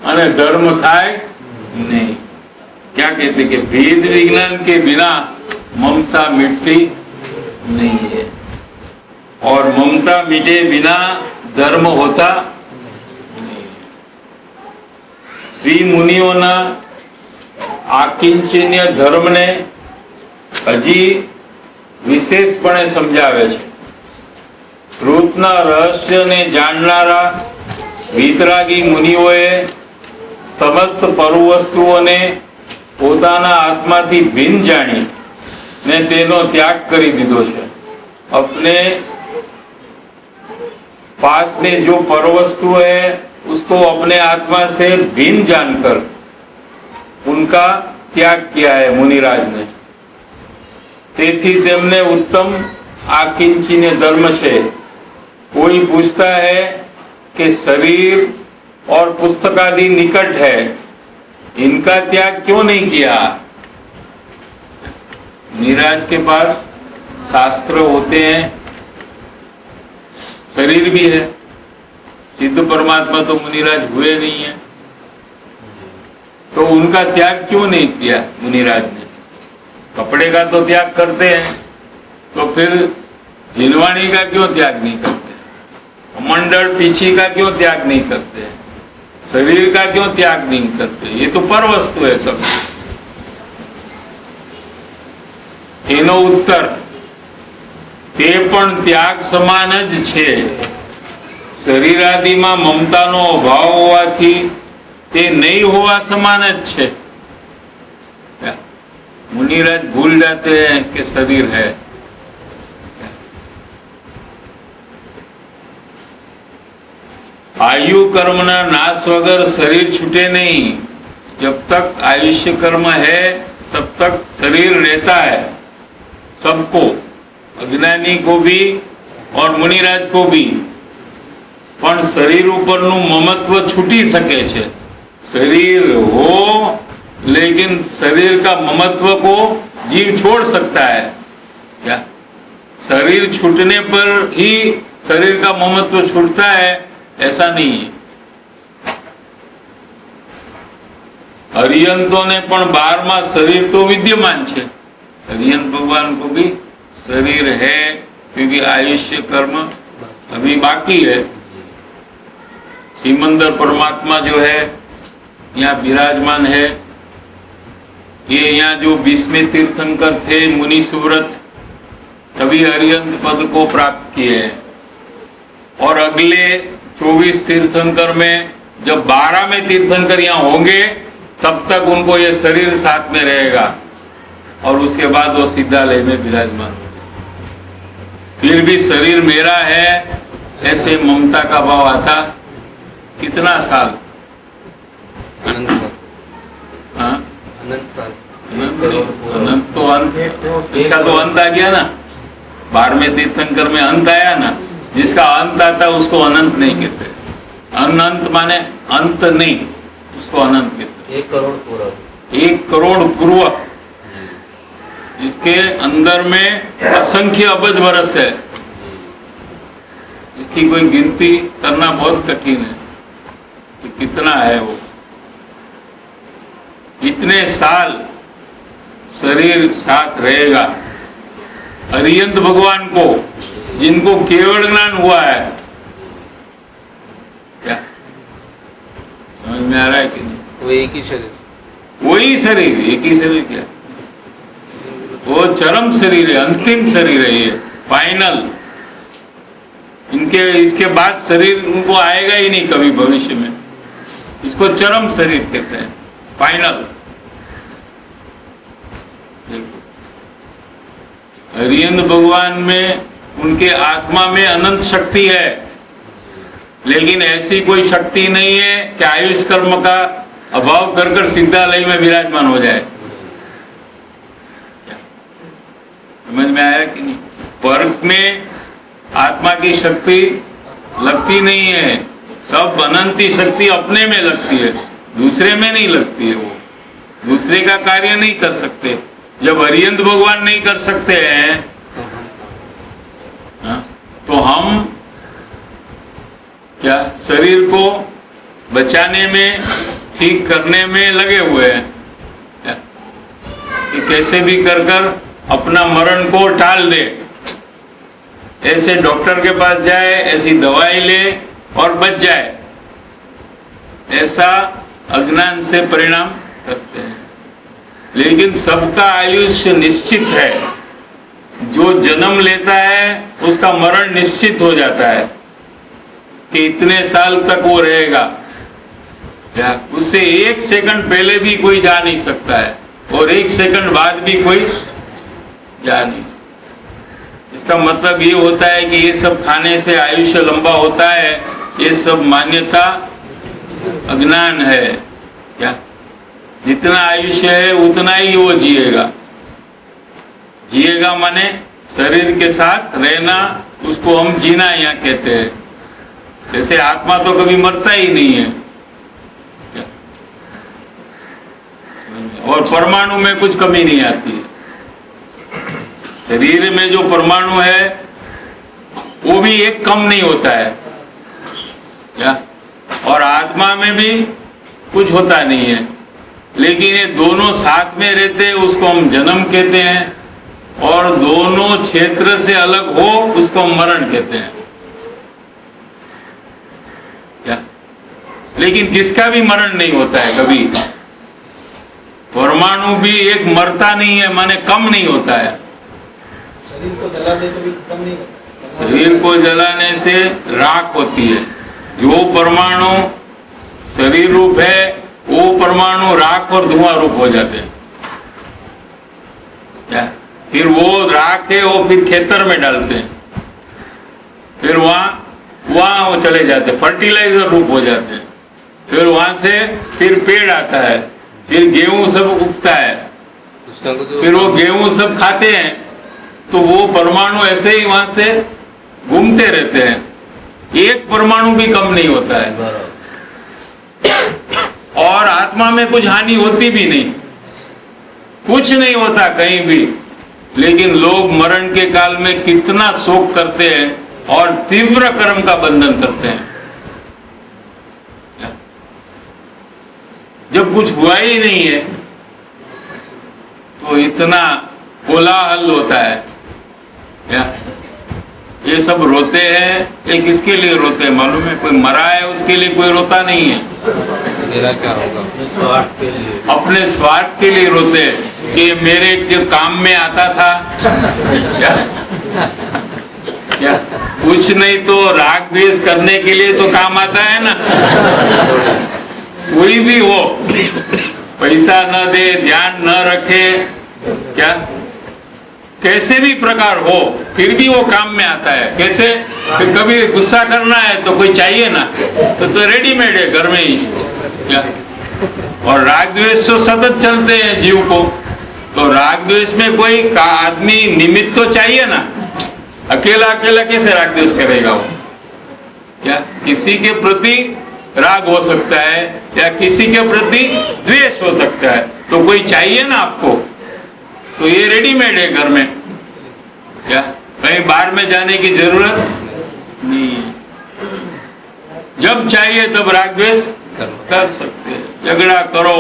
અને ધર્મ થાય નહીં। क्या कहते कि वेद विज्ञान के बिना ममता मिटती नहीं है और ममता मिटे बिना धर्म होता नहीं। श्री मुनियोना आकिंचन्य धर्म ने हजी विशेषपणे समझावे छे। श्रुतना रहस्य ने जाणनारा वितरागी मुनिओए समस्त परु वस्तुओने पोताना आत्माथी भिन्न जाणी ने तेनो त्याग करी दीधो छे। अपने पास में जो पर वस्तु है उसको अपने आत्मा से भिन्न जानकर उनका त्याग किया है मुनिराज ने। तेथी तेमने उत्तम आकिंचन्य धर्म छे। कोई पूछता है कि शरीर और पुस्तकादि निकट है, इनका त्याग क्यों नहीं किया? मुनिराज के पास शास्त्र होते हैं, शरीर भी है, सिद्ध परमात्मा तो मुनिराज हुए नहीं है, तो उनका त्याग क्यों नहीं किया मुनिराज ने? कपड़े का तो त्याग करते हैं, तो फिर जिनवाणी का क्यों त्याग नहीं करते? मंडल पीछे का क्यों त्याग नहीं करते? शरीर का क्यों त्याग नहीं करते? ये तो पर वस्तु है सब। એનો ઉત્તર તે પણ ત્યાગ સમાન જ છે. શરીરાદિમાં મમતાનો અભાવ હોવાથી તે નહીં હોવા સમાન જ છે. मुनिराज भूल जाते हैं कि शरीर है. आयु कर्मना नाश वगर शरीर छूटे नहीं. जब तक आयुष्य कर्म है तब तक शरीर रहता है सबको, अज्ञानी को भी और मुनिराज को भी. पण शरीर उपरનું મમત્વ છૂટી શકે છે. शरीर हो लेकिन शरीर का ममत्व को जीव छोड़ सकता है क्या? शरीर छूटने पर ही शरीर का ममत्व छूटता है ऐसा नहीं है. हरियंतों ने पण 12 शरीर तो विद्यमान है. हरियंत भगवान को भी शरीर है क्योंकि आयुष्य कर्म अभी बाकी है. सिमंदर परमात्मा जो है यहाँ विराजमान है. ये यहाँ जो 20वें तीर्थंकर थे मुनि सुव्रत, तभी अरिहंत पद को प्राप्त किए. और अगले 24 तीर्थंकर में जब 12वें तीर्थंकर यहाँ होंगे तब तक उनको ये शरीर साथ में रहेगा और उसके बाद वो सिद्धालय में विराजमान होंगे. फिर भी शरीर मेरा है ऐसे ममता का भाव आता. कितना साल? अनंत साल. हाँ, अनंत साल. अनंत तो अंत, इसका तो अंत आ गया ना. 12वें तीर्थंकर में अंत आया ना. जिसका अंत आता उसको अनंत नहीं कहते. अनंत माने अंत नहीं, उसको अनंत कहते. 1 करोड़ पूरा. 1 करोड़ पूर्व. इसके अंदर में असंख्य अबज वर्ष है. इसकी कोई गिनती करना बहुत कठिन है कि कितना है वो. इतने साल शरीर साथ रहेगा. अरिहंत भगवान को जिनको केवल ज्ञान हुआ है, क्या समझ में आ रहा है कि नहीं? वो एक ही शरीर. वही शरीर, एक ही शरीर क्या, वो चरम शरीर है, अंतिम शरीर है, ये फाइनल. इनके इसके बाद शरीर उनको आएगा ही नहीं कभी भविष्य में. इसको चरम शरीर कहते हैं, फाइनल. हरिहंत भगवान में उनके आत्मा में अनंत शक्ति है, लेकिन ऐसी कोई शक्ति नहीं है कि आयुष कर्म का अभाव कर कर सिद्धालय में विराजमान हो जाए. समझ में आया कि नहीं? वर्ग में आत्मा की शक्ति लगती नहीं है. सब अनंती शक्ति अपने में लगती है, दूसरे में नहीं लगती है. वो दूसरे का कार्य नहीं कर सकते. जब हरिहंत भगवान नहीं कर सकते हैं तो हम क्या शरीर को बचाने में, ठीक करने में लगे हुए हैं कि कैसे भी कर कर अपना मरण को टाल दे. ऐसे डॉक्टर के पास जाए, ऐसी दवाई ले और बच जाए, ऐसा अज्ञान से परिणाम करते हैं. लेकिन सबका आयुष्य निश्चित है. जो जन्म लेता है उसका मरण निश्चित हो जाता है कि इतने साल तक वो रहेगा. क्या उससे 1 सेकंड पहले भी कोई जा नहीं सकता है और 1 सेकंड बाद भी कोई जा नहीं. इसका मतलब ये होता है कि ये सब खाने से आयुष्य लंबा होता है, ये सब मान्यता अज्ञान है. क्या जितना आयुष्य है उतना ही वो जिएगा. जिएगा माने शरीर के साथ रहना, उसको हम जीना यहाँ कहते हैं. जैसे आत्मा तो कभी मरता ही नहीं है. और परमाणु में कुछ कमी नहीं आती है. शरीर में जो परमाणु है वो भी एक कम नहीं होता है क्या? और आत्मा में भी कुछ होता नहीं है. लेकिन ये दोनों साथ में रहते हैं, उसको हम जन्म कहते हैं. और दोनों क्षेत्र से अलग हो उसको हम मरण कहते हैं. क्या? लेकिन किसका भी मरण नहीं होता है कभी. परमाणु भी एक मरता नहीं है, माने कम नहीं होता है. जला दे तो भी खत्म नहीं होता। शरीर को जलाने से राख होती है। जो परमाणु शरीर रूप है वो परमाणु राख और धुआं रूप हो जाते हैं। क्या? फिर वो राख है वो फिर खेतर में डालते हैं, फिर वहां वो चले जाते हैं, फर्टिलाइजर रूप हो जाते हैं। फिर वहां से फिर पेड़ आता है, फिर गेहूं सब उगता है, कृष्ण को जो फिर वो गेहूं सब खाते हैं। तो वो परमाणु ऐसे ही वहां से घूमते रहते हैं, एक परमाणु भी कम नहीं होता है। और आत्मा में कुछ हानि होती भी नहीं, कुछ नहीं होता कहीं भी। लेकिन लोग मरण के काल में कितना शोक करते हैं और तीव्र कर्म का बंधन करते हैं। जब कुछ हुआ ही नहीं है तो इतना कोलाहल होता है। क्या? ये सब रोते हैं, ये किसके लिए रोते हैं मालूम है? कोई मरा है उसके लिए कोई रोता नहीं है, मेरा क्या होगा, स्वार्थ के लिए। अपने स्वार्थ के लिए रोते हैं कि मेरे के काम में आता था। क्या? क्या? कुछ नहीं तो राग द्वेष करने के लिए तो काम आता है ना। कोई भी हो, पैसा न दे, ध्यान न रखे, क्या कैसे भी प्रकार हो, फिर भी वो काम में आता है। कैसे? कि कभी गुस्सा करना है तो कोई चाहिए ना, तो रेडीमेड है घर में ही। क्या? और राग द्वेष तो सतत चलते हैं जीव को, तो राग द्वेष में कोई का आदमी निमित्त तो चाहिए ना। अकेला अकेला कैसे राग द्वेष करेगा वो? क्या? किसी के प्रति राग हो सकता है या किसी के प्रति द्वेष हो सकता है, तो कोई चाहिए ना आपको। तो ये रेडीमेड है घर में। क्या? कहीं बाहर में जाने की जरूरत नहीं है। जब चाहिए तब राग द्वेष कर सकते हैं। झगड़ा करो,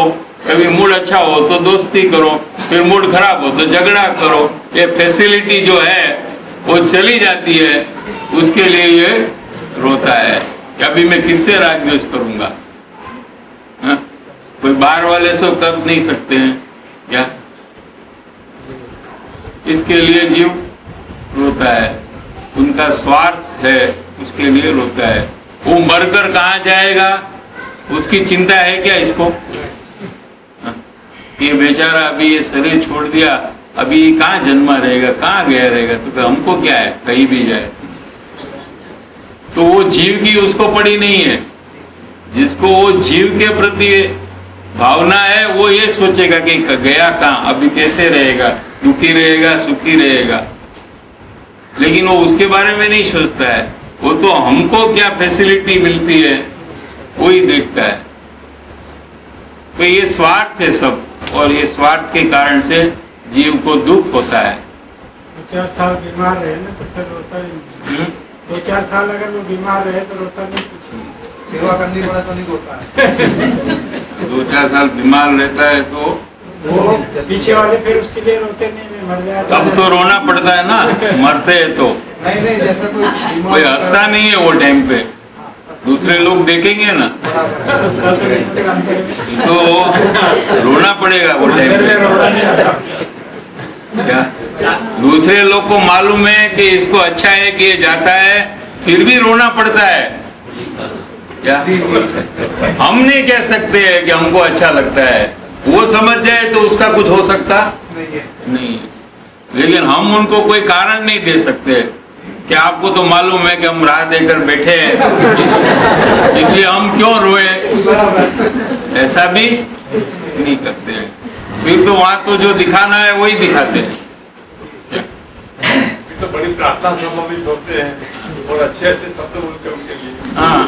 कभी मूड अच्छा हो तो दोस्ती करो, फिर मूड खराब हो तो झगड़ा करो। ये फैसिलिटी जो है वो चली जाती है, उसके लिए ये रोता है कि अभी मैं किससे राग द्वेष करूंगा। हाँ? कोई बाहर वाले से कर नहीं सकते हैं। क्या? इसके लिए जीव रोता है, उनका स्वार्थ है, उसके लिए रोता है। वो मरकर कहाँ जाएगा उसकी चिंता है क्या इसको? हाँ? ये बेचारा अभी ये शरीर छोड़ दिया, अभी कहाँ जन्मा रहेगा, कहाँ गया रहेगा, तो हमको क्या है कहीं भी जाए। तो वो जीव की उसको पड़ी नहीं है। जिसको वो जीव के प्रति भावना है वो ये सोचेगा कि गया कहाँ, अभी कैसे रहेगा, दुखी रहेगा सुखी रहेगा। लेकिन वो उसके बारे में नहीं सोचता है, वो तो हमको क्या फैसिलिटी मिलती है वही देखता है। तो ये स्वार्थ है सब, और ये स्वार्थ के कारण से जीव को दुख होता है। 2-4 साल बीमार रहे ना तो फिर रोता नहीं। 2-4 साल अगर वो बीमार रहे तो रोता नहीं, कुछ सेवा करनी पड़े तो नहीं रोता है। 2-4 साल बीमार रहता है तो वो पीछे वाले फिर उसके लिए रोते नहीं, मैं मर जाता। तब तो रोना पड़ता है ना, मरते हैं तो नहीं जैसा कोई हंसता नहीं है वो टाइम पे, दूसरे लोग देखेंगे ना तो रोना पड़ेगा वो टाइम पे। क्या? दूसरे लोग को मालूम है कि इसको अच्छा है कि ये जाता है, फिर भी रोना पड़ता है। क्या? हम नहीं कह सकते हैं कि हमको अच्छा लगता है, वो समझ जाए तो उसका कुछ हो सकता नहीं। लेकिन हम उनको कोई कारण नहीं दे सकते कि आपको तो मालूम है कि हम राह देकर बैठे हैं इसलिए हम क्यों रोए, ऐसा भी नहीं करते हैं। फिर तो वहां तो जो दिखाना है वही दिखाते हैं। तो बड़ी प्रार्थना सभा भी होते हैं और अच्छे शब्द बोलते हैं उनके लिए। हाँ,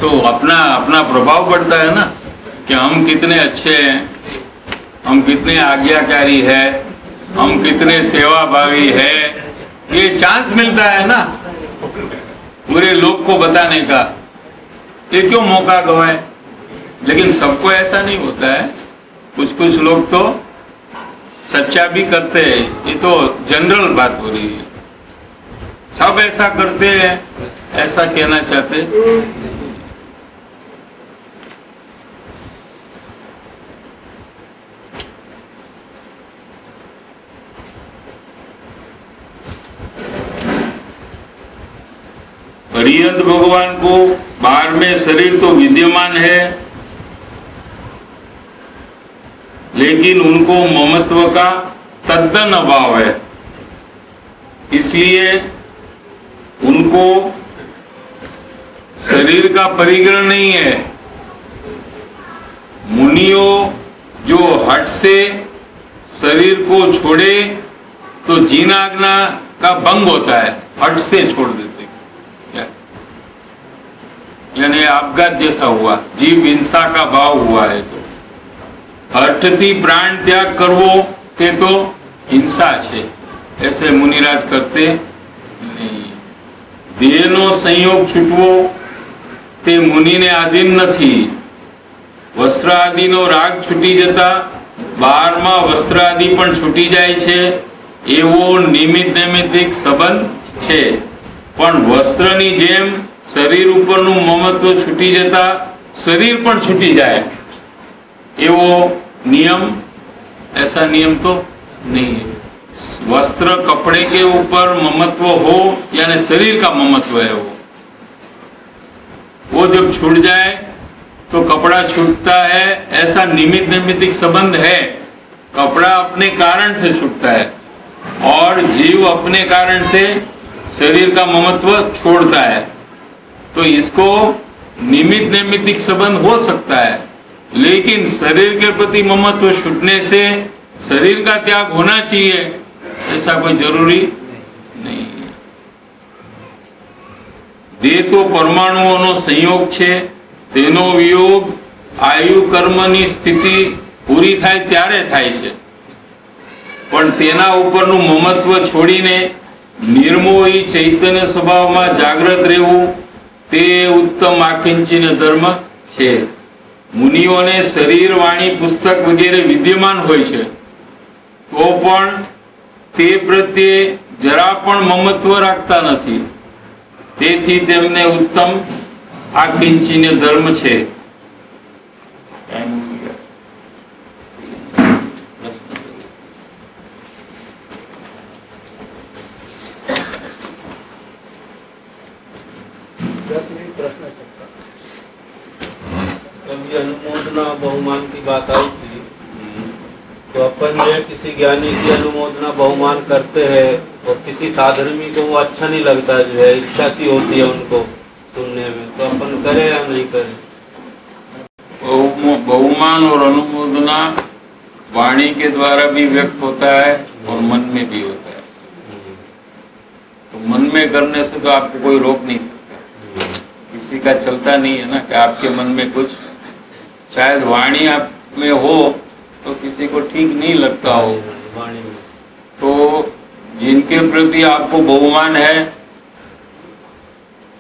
तो अपना प्रभाव पड़ता है ना कि हम कितने अच्छे हैं, हम कितने आज्ञाकारी है, हम कितने सेवाभावी है। ये चांस मिलता है ना पूरे लोग को बताने का, ये क्यों मौका गवाए। लेकिन सबको ऐसा नहीं होता है, कुछ लोग तो सच्चा भी करते हैं। ये तो जनरल बात हो रही है, सब ऐसा करते हैं ऐसा कहना चाहते। हरिहंत भगवान को बाहर में शरीर तो विद्यमान है, लेकिन उनको ममत्व का तद्दन अभाव है, इसलिए उनको शरीर का परिग्रह नहीं है। मुनियों जो हट से शरीर को छोड़े तो जीनाज्ञा का भंग होता है, हट से छोड़ देते, यानी आपघात जैसा हुआ, जीव हिंसा का भाव हुआ है, तो हठથી प्राण त्याग करवो તે તો હિંસા છે, ऐसे मुनिराज करते नहीं। દેહનો સંયોગ છૂટવો તે મુનિને આધીન નથી। વસ્ત્ર આદિનો રાગ છૂટી જતા બહારમાં વસ્ત્ર આદિ પણ છૂટી જાય છે, એવો નિમિત્ત નૈમિત્તિક સંબંધ છે। પણ વસ્ત્રની જેમ શરીર ઉપરનું મમત્વ છૂટી જતા શરીર પણ છૂટી જાય એવો नियम, ऐसा नियम तो नहीं है। वस्त्र कपड़े के ऊपर ममत्व हो यानी शरीर का ममत्व है, वो जब छूट जाए तो कपड़ा छूटता है, ऐसा निमित्त नैमित्तिक संबंध है। कपड़ा अपने कारण से छूटता है और जीव अपने कारण से शरीर का ममत्व छोड़ता है, तो इसको निमित्त नैमित्तिक संबंध हो सकता है, लेकिन शरीर के प्रति ममत्व छूटने से शरीर का त्याग होना चाहिए, ऐसा कोई जरूरी नहीं है। देह तो परमाणुओं संयोग है, तेनो वियोग आयु कर्मनी स्थिति पूरी थाय त्यारे थाय छे, पण तेना उपरनु ममत्व छोड़ीने निर्मोही चैतन्य स्वभाव में जागृत रहेवुं ते उत्तम आकिंचन धर्म है। मुनिओने शरीर वाणी पुस्तक वगैरह विद्यमान होय छे, तो पण ते प्रत्ये जरा पण ममत्व राखता नथी, तेथी तेमने उत्तम आकिंचन्य धर्म छे। कभी अनुमोदना बहुमान की बात आई थी, तो अपन जो है किसी ज्ञानी की अनुमोदना बहुमान करते हैं और किसी साधर्मी को वो अच्छा नहीं लगता, जो है इच्छा सी होती है उनको सुनने में, तो अपन करें या नहीं करें? बहुमान और अनुमोदना वाणी के द्वारा भी व्यक्त होता है और मन में भी होता है, तो मन में करने से तो आपको कोई रोक नहीं सकता, किसी का चलता नहीं है ना कि आपके मन में कुछ शायद वाणी आप में हो तो किसी को ठीक नहीं लगता हो, वाणी में तो जिनके प्रति आपको बहुमान है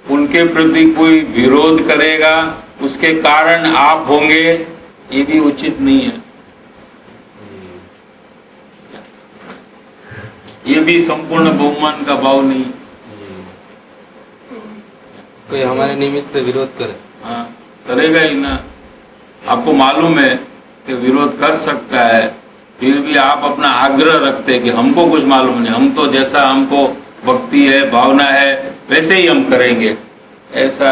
उनके प्रति कोई विरोध करेगा, उसके कारण आप होंगे, ये भी उचित नहीं है। ये भी संपूर्ण बहुमान का भाव नहीं। कोई हमारे निमित्त से विरोध करे, हाँ करेगा ही ना, आपको मालूम है कि विरोध कर सकता है, फिर भी आप अपना आग्रह रखते हैं कि हमको कुछ मालूम नहीं, हम तो जैसा हमको भक्ति है भावना है वैसे ही हम करेंगे, ऐसा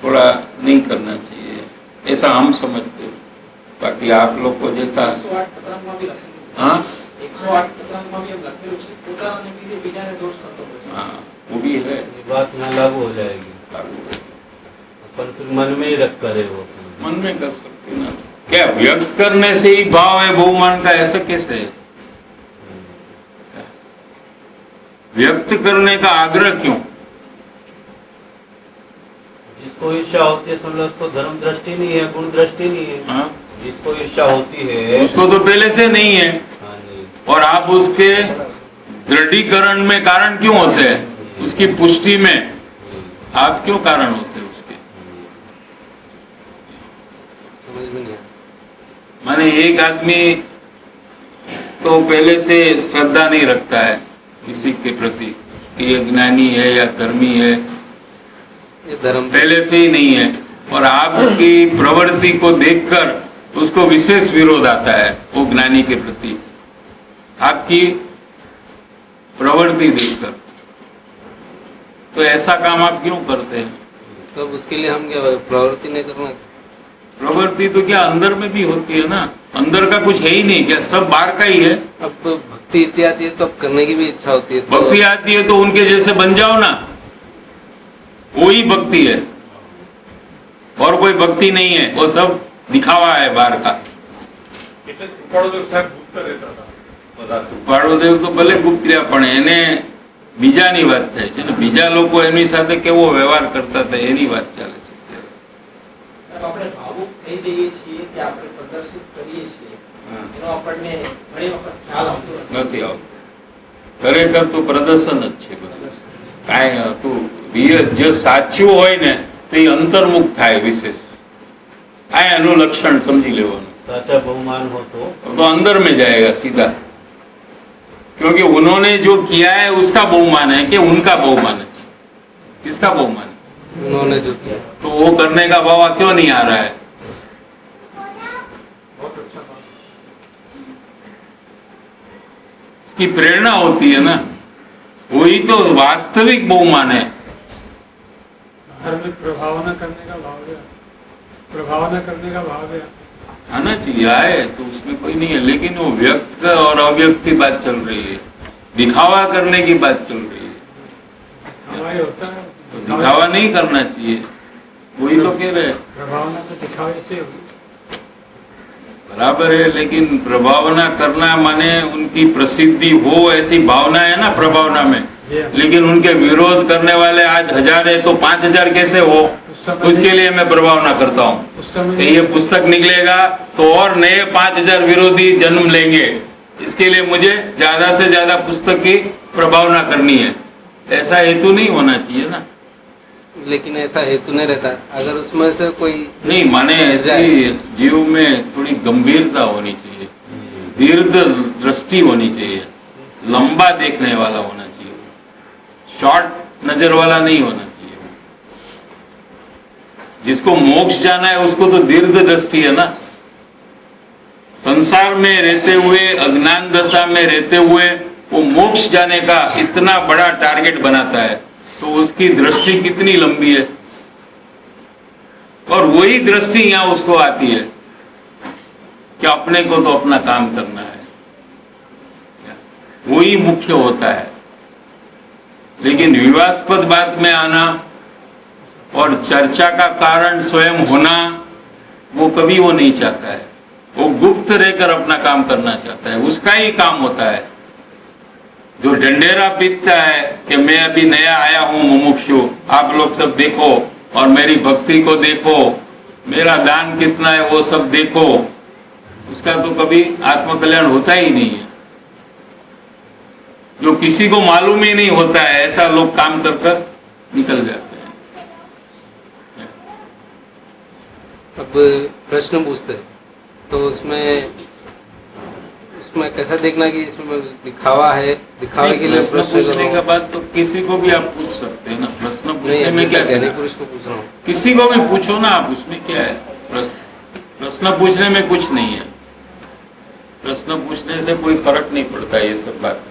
थोड़ा नहीं करना चाहिए, ऐसा हम समझते हैं। बाकी आप लोग को जैसा हाँ वो भी है, ये बात यहाँ लागू हो जाएगी, अपन फिर मन में ही रख करे, वो मन में कर सकते ना, क्या व्यक्त करने से ही भाव है बहुमान का, ऐसा कैसे है? व्यक्त करने का आग्रह क्यों? जिसको ईर्ष्या होती है समझो उसको धर्म दृष्टि नहीं है, गुण दृष्टि नहीं है। हाँ? जिसको ईर्ष्या होती है उसको तो पहले से नहीं है, हाँ जी, और आप उसके दृढ़ीकरण में कारण क्यों होते हैं? उसकी पुष्टि में आप क्यों कारण होते हैं उसके? समझ में नहीं आया। माने एक आदमी तो पहले से श्रद्धा नहीं रखता है किसी के प्रति कि ये ज्ञानी है या धर्मी है, ये धर्म पहले से ही नहीं है, और आपकी प्रवृत्ति को देखकर उसको विशेष विरोध आता है वो ज्ञानी के प्रति, आपकी प्रवृत्ति देखकर। तो ऐसा काम आप क्यों करते हैं? तो अब उसके लिए हम क्या प्रवृत्ति नहीं करना? प्रवृत्ति तो क्या अंदर में भी होती है ना, अंदर का कुछ है ही नहीं क्या, सब बाहर का ही है। अब भक्ति इतनी आती है तो अब करने की भी इच्छा होती है, तो भक्ति आती है तो उनके जैसे बन जाओ ना, वही भक्ति है, और कोई भक्ति नहीं है, वो सब दिखावा है बाहर का। એટલે ઉપાડોદેવ સાહેબ ગુપ્ત રહેતા હતા બધા. પાડોદેવ તો ભલે ગુપ્ત રહ્યા પણ એને બીજાની વાત થાય છે ને, બીજા લોકો એમની સાથે કેવો વ્યવહાર કરતા હતા એની વાત ચાલે છે અત્યારે. આપણે ભાવુક થઈ જઈએ છીએ કે આપણે પ્રદર્શિત કરીએ છીએ હા. એનો આપણને ઘણી વખત ખ્યાલ આવતો નથી. નથી આવતું. ખરેખર તો પ્રદર્શન જ છે બધું. કાંઈ હતું જે સાચું હોય ને તો એ અંતર્મુખ થાય વિશેષ. આ એનું લક્ષણ સમજી લેવાનું. साचा बहुमान हो तो अंदर में जाएगा सीधा, क्योंकि उन्होंने जो किया है उसका बहुमान है कि उनका बहुमान है? किसका बहुमान है? उन्होंने जो किया तो वो करने का भाव क्यों नहीं आ रहा है? इसकी प्रेरणा होती है ना, वही तो वास्तविक बहुमान है। धार्मिक प्रभावना करने का भाव है, प्रभावना करने का भाव है। आना चाहिए, आए तो उसमें कोई नहीं है, लेकिन वो व्यक्त और अव्यक्त की बात चल रही है, दिखावा करने की बात चल रही है। हवाई होता है तो दिखावा नहीं करना चाहिए, वही तो कह रहे हैं। प्रभावना तो दिखावे से होगी। बराबर है, लेकिन प्रभावना करना माने उनकी प्रसिद्धि हो ऐसी भावना है ना प्रभावना में, लेकिन उनके विरोध करने वाले आज 1000 है तो 5000 कैसे हो, उसके लिए मैं प्रभावना करता हूँ। उस समय ये पुस्तक निकलेगा तो और नए 5000 विरोधी जन्म लेंगे, इसके लिए मुझे ज्यादा से ज्यादा पुस्तक की प्रभावना करनी है, ऐसा हेतु नहीं होना चाहिए ना। लेकिन ऐसा हेतु नहीं रहता, अगर उसमें से कोई नहीं माने ऐसी जीव में थोड़ी गंभीरता होनी चाहिए, दीर्घ दृष्टि होनी चाहिए, लंबा देखने वाला होना चाहिए, शॉर्ट नजर वाला नहीं होना चाहिए। जिसको मोक्ष जाना है उसको तो दीर्घ दृष्टि है ना। संसार में रहते हुए, अज्ञान दशा में रहते हुए वो मोक्ष जाने का इतना बड़ा टारगेट बनाता है, तो उसकी दृष्टि कितनी लंबी है। और वही दृष्टि यहाँ उसको आती है कि अपने को तो अपना काम करना है, वही मुख्य होता है। लेकिन विवादास्पद बात में आना और चर्चा का कारण स्वयं होना, वो कभी वो नहीं चाहता है। वो गुप्त रहकर अपना काम करना चाहता है, उसका ही काम होता है। जो डंडेरा पीटता है कि मैं अभी नया आया हूं मुमुक्षु, आप लोग सब देखो और मेरी भक्ति को देखो, मेरा दान कितना है वो सब देखो, उसका तो कभी आत्मकल्याण होता ही नहीं है। जो किसी को मालूम ही नहीं होता है, ऐसा लोग काम कर कर निकल जाते हैं। अब प्रश्न पूछते हैं तो उसमें कैसा देखना कि इसमें दिखावा है, दिखावे के लिए प्रश्न पूछने के बाद तो किसी को भी आप पूछ सकते हैं ना। प्रश्न पूछने में क्या ज्ञानी है? पुरुष को पूछ रहा हूँ। किसी को भी पूछो ना आप, उसमें क्या है? प्रश्न पूछने में कुछ नहीं है, प्रश्न पूछने से कोई फर्क नहीं पड़ता ये सब बात।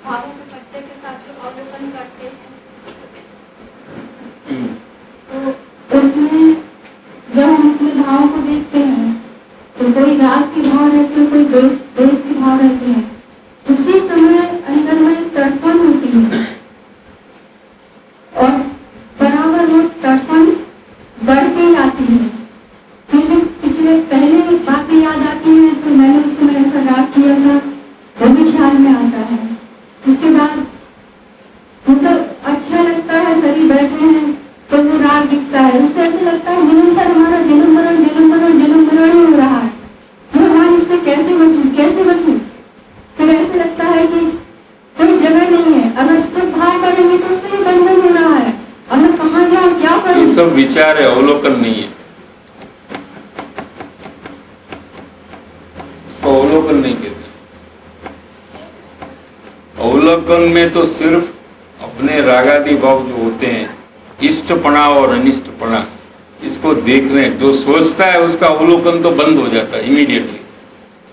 भावों के परिचय के साथ जो अवलोकन करते हैं, तो उसमें जब हम अपने भावों को देखते हैं तो कोई राग के भाव रहते हैं, कोई द्वेष के भाव रहते हैं। उसी समय अंदर में तड़पन होती है और बराबर वो तड़पन बढ़ के आती है। मुझे पिछले पहले बातें याद आती हैं तो मैंने उस समय ऐसा राग किया था, वो भी ख्याल में आता है। उसके बाद मतलब अच्छा लगता है, शरीर बैठे हैं तो वो राग दिखता है, उससे ऐसा लगता है निरंतर हमारा जन्म मरण हो रहा है। भगवान इससे कैसे बचूं? फिर ऐसे लगता है कि कोई जगह नहीं है, अगर सब भाव करेंगे तो उससे ही बंधन हो रहा है, और मैं कहाँ जाऊँ, क्या करूँ? ये सब विचार है, अवलोकन नहीं है। इसको अवलोकन नहीं कहते। अवलोकन में तो सिर्फ अपने रागादि भाव जो होते हैं, इष्टपना और अनिष्टपना, इसको देखने, जो सोचता है उसका अवलोकन तो बंद हो जाता है इमीडिएटली,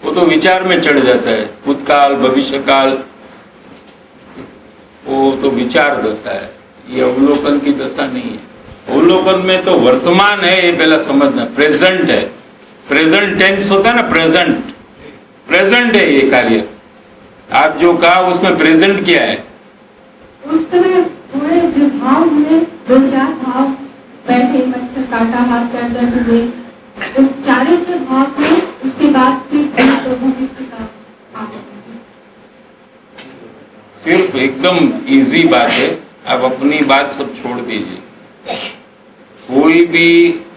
वो तो विचार में चढ़ जाता है। भूतकाल भविष्य काल, वो तो विचार दशा है, ये अवलोकन की दशा नहीं है। अवलोकन में तो वर्तमान है, ये पहला समझना, प्रेजेंट है, प्रेजेंट टेंस होता है ना, प्रेजेंट है ये कार्य। आप जो कहा उसमें प्रेजेंट क्या है? उस समय थोड़े जो भाव हुए, 2-4 भाव बैठे, मच्छर काटा, हाथ पैर दर्द हुए, तो 4-6 भाव हुए, उसके बाद फिर प्रभु की स्थिति आ गई। सिर्फ एकदम इजी बात है, आप अपनी बात सब छोड़ दीजिए। कोई भी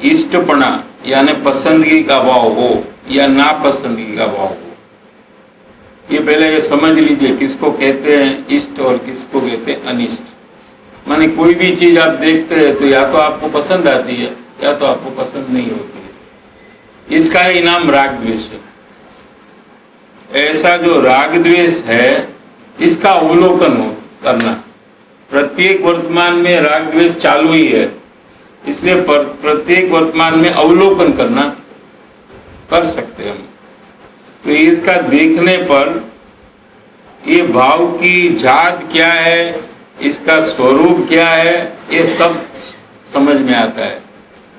इष्टपना यानी पसंदगी का भाव हो या नापसंदगी का भाव हो, ये पहले ये समझ लीजिए किसको कहते हैं इष्ट और किसको कहते हैं अनिष्ट। माने कोई भी चीज आप देखते हैं तो या तो आपको पसंद आती है या तो आपको पसंद नहीं होती है, इसका ही नाम राग द्वेष है। ऐसा जो राग द्वेष है इसका अवलोकन हो करना, प्रत्येक वर्तमान में राग द्वेष चालू ही है, इसलिए प्रत्येक वर्तमान में अवलोकन करना कर सकते हैं हम। तो इसका देखने पर ये भाव की जात क्या है, इसका स्वरूप क्या है, ये सब समझ में आता है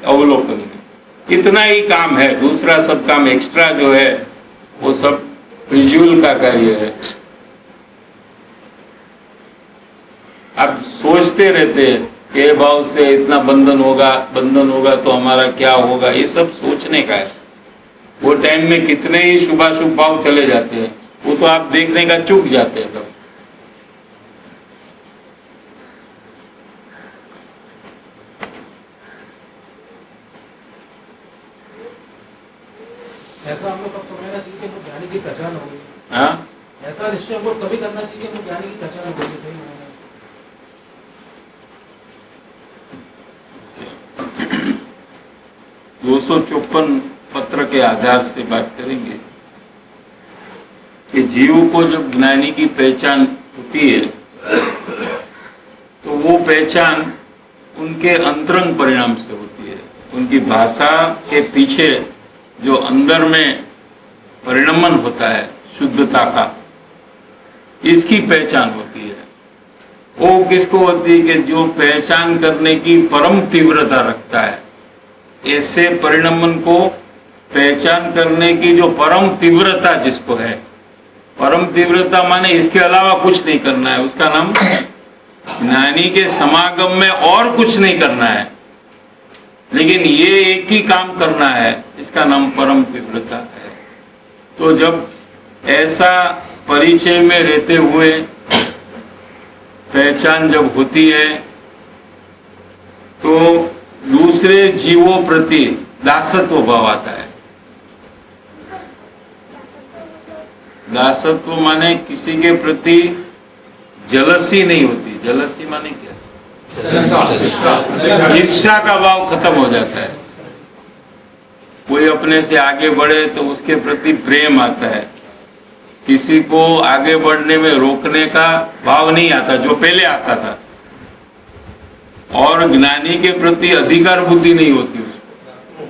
अवलोकन में। इतना ही काम है, दूसरा सब काम एक्स्ट्रा जो है वो सब विजुअल का कार्य है। आप सोचते रहते हैं कि ये भाव से इतना बंधन होगा तो हमारा क्या होगा, ये सब सोचने का है। वो टाइम में कितने ही शुभाशुभ भाव चले जाते हैं, वो तो आप देखने का चूक जाते हैं तब। ऐसा हम लोग कब समझना चाहिए कि हम ज्ञानी की पहचान हो गई? हाँ, ऐसा निश्चय हमको कभी करना चाहिए कि हम ज्ञानी की पहचान हो गई, सही मायने में। 254 पत्र के आधार से बात करेंगे कि जीव को जब ज्ञानी की पहचान होती है तो वो पहचान उनके अंतरंग परिणाम से होती है। उनकी भाषा के पीछे जो अंदर में परिणमन होता है शुद्धता का, इसकी पहचान होती है। वो किसको होती है कि जो पहचान करने की परम तीव्रता रखता है। ऐसे परिणमन को पहचान करने की जो परम तीव्रता जिसको है, परम तीव्रता माने इसके अलावा कुछ नहीं करना है, उसका नाम ज्ञानी के समागम में और कुछ नहीं करना है, लेकिन ये एक ही काम करना है, इसका नाम परम तीव्रता है। तो जब ऐसा परिचय में रहते हुए पहचान जब होती है तो दूसरे जीवों प्रति दासत्व भाव आता है। दासत्व माने किसी के प्रति जलसी नहीं होती। जलसी माने क्या? ईर्ष्या का भाव खत्म हो जाता है। कोई अपने से आगे बढ़े तो उसके प्रति प्रेम आता है। किसी को आगे बढ़ने में रोकने का भाव नहीं आता जो पहले आता था। और ज्ञानी के प्रति अधिकार बुद्धि नहीं होती उसको,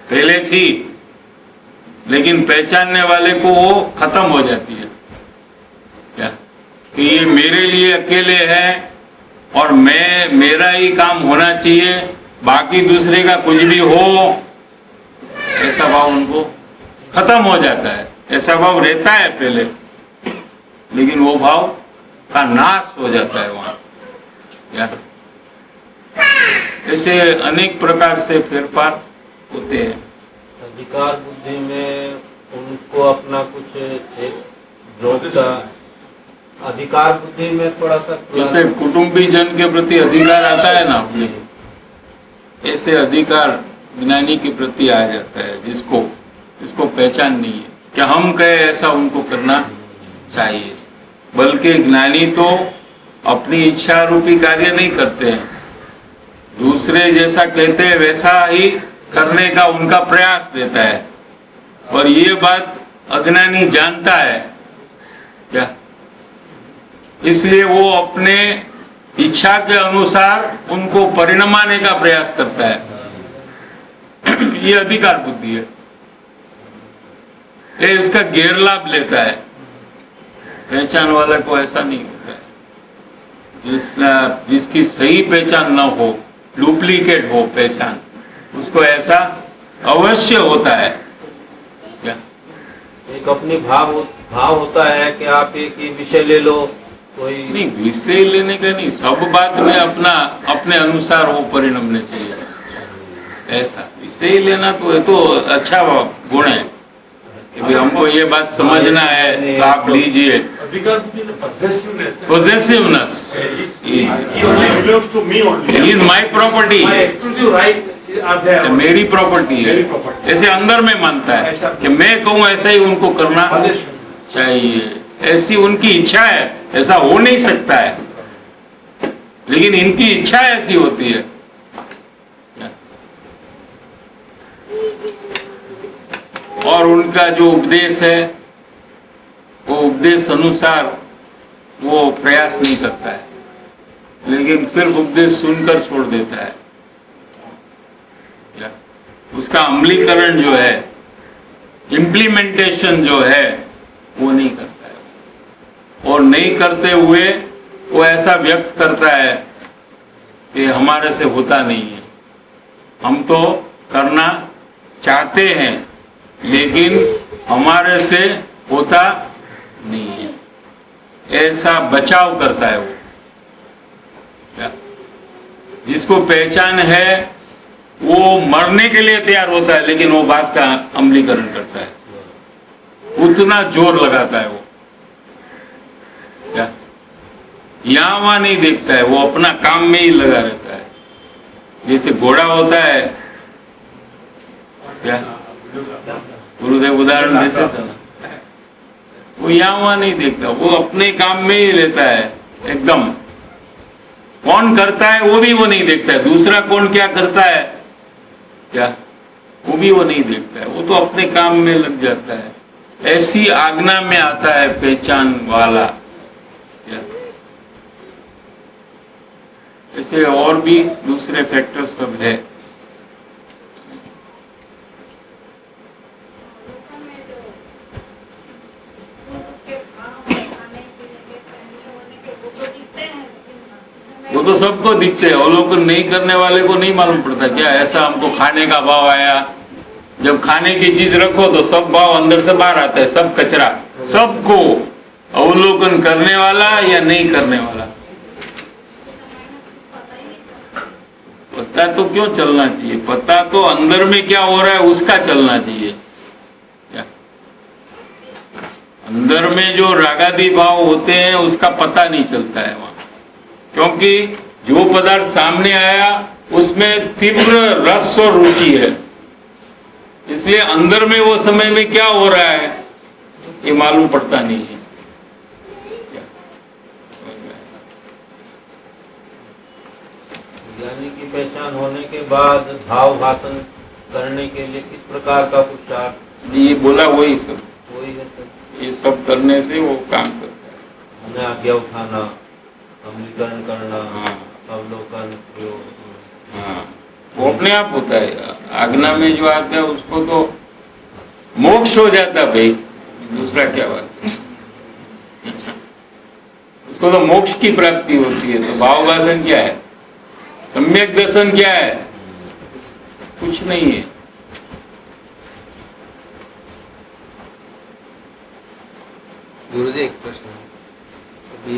पहले थी, लेकिन पहचानने वाले को वो खत्म हो जाती है क्या कि ये मेरे लिए अकेले है और मेरा ही काम होना चाहिए, बाकी दूसरे का कुछ भी हो, ऐसा भाव उनको खत्म हो जाता है। ऐसा भाव रहता है पहले, लेकिन वो भाव का नाश हो जाता है वहां। क्या ऐसे अनेक प्रकार से फेरफार होते हैं। अधिकार बुद्धि में उनको अपना कुछ एक जोड़ता, अधिकार बुद्धि में थोड़ा सा जैसे कुटुंबी जन के प्रति अधिकार आता है ना अपने, ऐसे अधिकार ज्ञानी के प्रति आ जाता है जिसको पहचान नहीं है क्या हम कहे ऐसा उनको करना चाहिए। बल्कि ज्ञानी तो अपनी इच्छा रूपी कार्य नहीं करते हैं, दूसरे जैसा कहते हैं वैसा ही करने का उनका प्रयास रहता है। और ये बात अज्ञानी जानता है क्या इसलिए वो अपने इच्छा के अनुसार उनको परिणमाने का प्रयास करता है। ये अधिकार बुद्धि है, ये इसका गैर लाभ लेता है। पहचान वाला को ऐसा नहीं होता है। जिसकी सही पहचान न हो, डुप्लीकेट हो पहचान, उसको ऐसा अवश्य होता है। क्या एक अपनी भाव होता है कि आप एक ही विषय ले लो, कोई नहीं, विषय लेने का नहीं, सब बात में अपने अनुसार वो परिणमने चाहिए। ऐसा विषय लेना तो अच्छा गुण है कि भाई हमको ये बात समझना है तो आप लीजिए। अधिकार बुद्धि ना possessiveness. Possessiveness He only belongs to me only. is my property. My exclusive right are there. मेरी प्रॉपर्टी है, मेरी property. ऐसे अंदर में मानता है कि मैं कहूँ ऐसा ही उनको करना Possession. चाहिए, ऐसी उनकी इच्छा है, ऐसा हो नहीं सकता है, लेकिन इनकी इच्छा ऐसी होती है। और उनका जो उपदेश है वो उपदेश अनुसार वो प्रयास नहीं करता है, लेकिन सिर्फ उपदेश सुनकर छोड़ देता है। उसका अमलीकरण जो है, इम्प्लीमेंटेशन जो है, वो नहीं करता है। और नहीं करते हुए वो ऐसा व्यक्त करता है कि हमारे से होता नहीं है, हम तो करना चाहते हैं लेकिन हमारे से होता नहीं है, ऐसा बचाव करता है वो। क्या? जिसको पहचान है वो मरने के लिए तैयार होता है, लेकिन वो बात का अमलीकरण करता है, उतना जोर लगाता है वो। क्या? यहाँ वहां नहीं देखता है, वो अपना काम में ही लगा रहता है। जैसे घोड़ा होता है, क्या गुरुदेव उदाहरण देते थे ना, वो यहाँ वहां नहीं देखता, वो अपने काम में ही रहता है एकदम। कौन करता है वो भी वो नहीं देखता है, दूसरा कौन क्या करता है, क्या वो भी वो नहीं देखता है, वो तो अपने काम में लग जाता है। ऐसी आज्ञा में आता है पहचान वाला। क्या ऐसे और भी दूसरे फैक्टर सब है। वो तो सबको दिखते हैं, वो लोग नहीं करने वाले को नहीं मालूम पड़ता क्या ऐसा हमको खाने का भाव आया। जब खाने की चीज रखो तो सब भाव अंदर से बाहर आता है, सब कचरा सबको अवलोकन करने वाला या नहीं करने वाला। पता तो क्यों चलना चाहिए, पता तो अंदर में क्या हो रहा है उसका चलना चाहिए। क्या अंदर में जो रागादि भाव होते हैं उसका पता नहीं चलता है वहां, क्योंकि जो पदार्थ सामने आया उसमें तीव्र रस और रुचि है, इसलिए अंदर में वो समय में क्या हो रहा है ये मालूम पड़ता नहीं है। ज्ञानी की पहचान होने के बाद भाव भाषण करने के लिए किस प्रकार का पुरुषार्थ? ये बोला वही सब, वही है सर। ये सब करने से वो काम करता है। उन्हें आज्ञा उठाना, अमलीकरण करना, हाँ। अवलोकन, प्रयोग। हाँ, वो अपने आप होता है। आज्ञा में जो आता है उसको तो मोक्ष हो जाता है भाई, दूसरा क्या बात है। उसको तो मोक्ष की प्राप्ति होती है। तो भाव भाषण क्या है, सम्यक दर्शन क्या है, कुछ नहीं है। गुरुजी एक प्रश्न है, अभी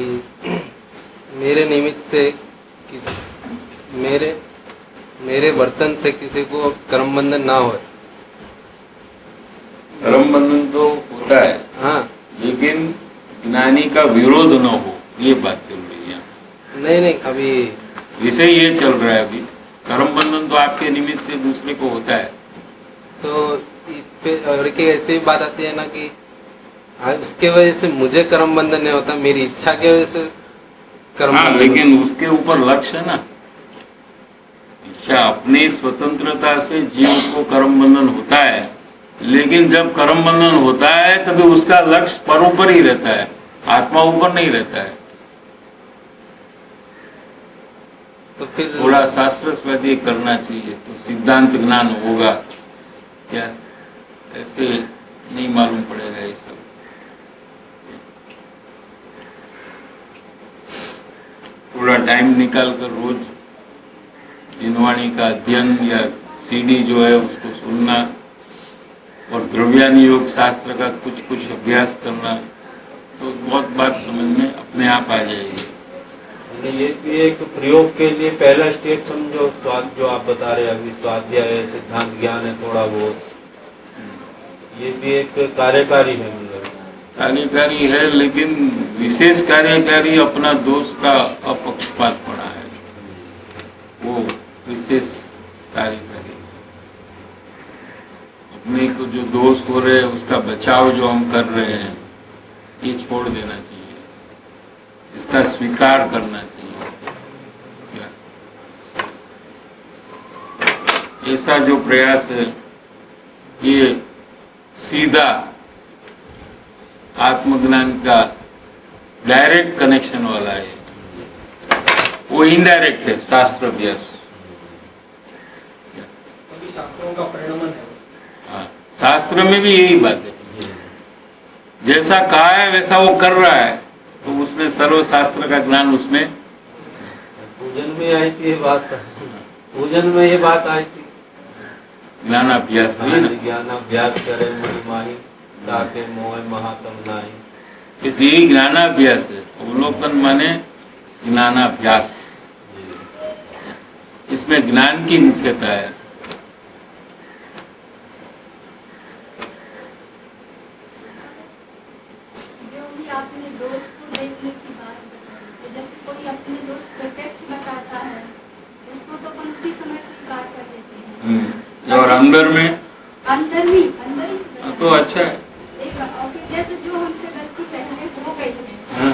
मेरे निमित्त से किसी मेरे वर्तन से किसी को कर्म बंधन ना हो। कर्म बंधन तो होता है, हाँ लेकिन ज्ञानी का विरोध न हो, ये बात चल रही है। नहीं अभी विषय ये चल रहा है। अभी कर्म बंधन तो आपके निमित्त से दूसरे को होता है। तो फिर और एक ऐसी बात आती है ना कि उसके वजह से मुझे कर्म बंधन नहीं होता, मेरी इच्छा की वजह से कर्म हाँ, बंधन लेकिन उसके ऊपर लक्ष्य है ना, इच्छा अपनी स्वतंत्रता से जीव को कर्म बंधन होता है, लेकिन जब कर्म बंधन होता है तभी उसका लक्ष्य पर ऊपर ही रहता है, आत्मा ऊपर नहीं रहता है। तो फिर थोड़ा शास्त्र स्वाध्याय करना चाहिए तो सिद्धांत ज्ञान होगा क्या? ऐसे नहीं मालूम पड़ेगा ये सब। थोड़ा टाइम निकाल कर रोज जिनवाणी का अध्ययन या सीडी जो है उसको सुनना और द्रव्यान योग शास्त्र का कुछ कुछ अभ्यास करना तो बहुत बात समझ में अपने आप आ जाएगी। ये भी एक प्रयोग के लिए पहला स्टेप समझो, स्वाद जो आप बता रहे हैं अभी, स्वाध्याय है, सिद्धांत ज्ञान है थोड़ा बहुत, ये भी एक कार्यकारी है, मतलब कार्यकारी है, लेकिन विशेष कार्यकारी अपना दोष का अपक्षपात पड़ा है, वो विशेष कार्यकारी। अपने को जो दोष हो रहे हैं उसका बचाव जो हम कर रहे हैं ये छोड़ देना चाहिए, इसका स्वीकार करना चाहिए। क्या ऐसा जो प्रयास है ये सीधा आत्मज्ञान का डायरेक्ट कनेक्शन वाला है, वो इनडायरेक्ट है शास्त्र अभ्यास। अभी शास्त्रों का परिणमन है। हाँ, शास्त्र में भी यही बात है, जैसा कहा है वैसा वो कर रहा है तो उसने सर्वशास्त्र का ज्ञान उसमें। पूजन में आई थी ये बात, पूजन में ये बात आई थी, ज्ञानाभ्यास नहीं ना, ज्ञान अभ्यास करे महिमाही ताके मोह महातम नाही। इस यही ज्ञानाभ्यास है, अवलोकन माने ज्ञानाभ्यास, इसमें ज्ञान की मुख्यता है। जो भी आपने दोस्त को देखने की बात बताई, तो जैसे कोई अपने दोस्त प्रत्यक्ष बताता है उसको तो अपन उसी समय स्वीकार कर लेते हैं, और अंदर में अंदर ही स्वीकार तो अच्छा है। एक और फिर जैसे जो हमसे गलती पहले हो गई है हाँ,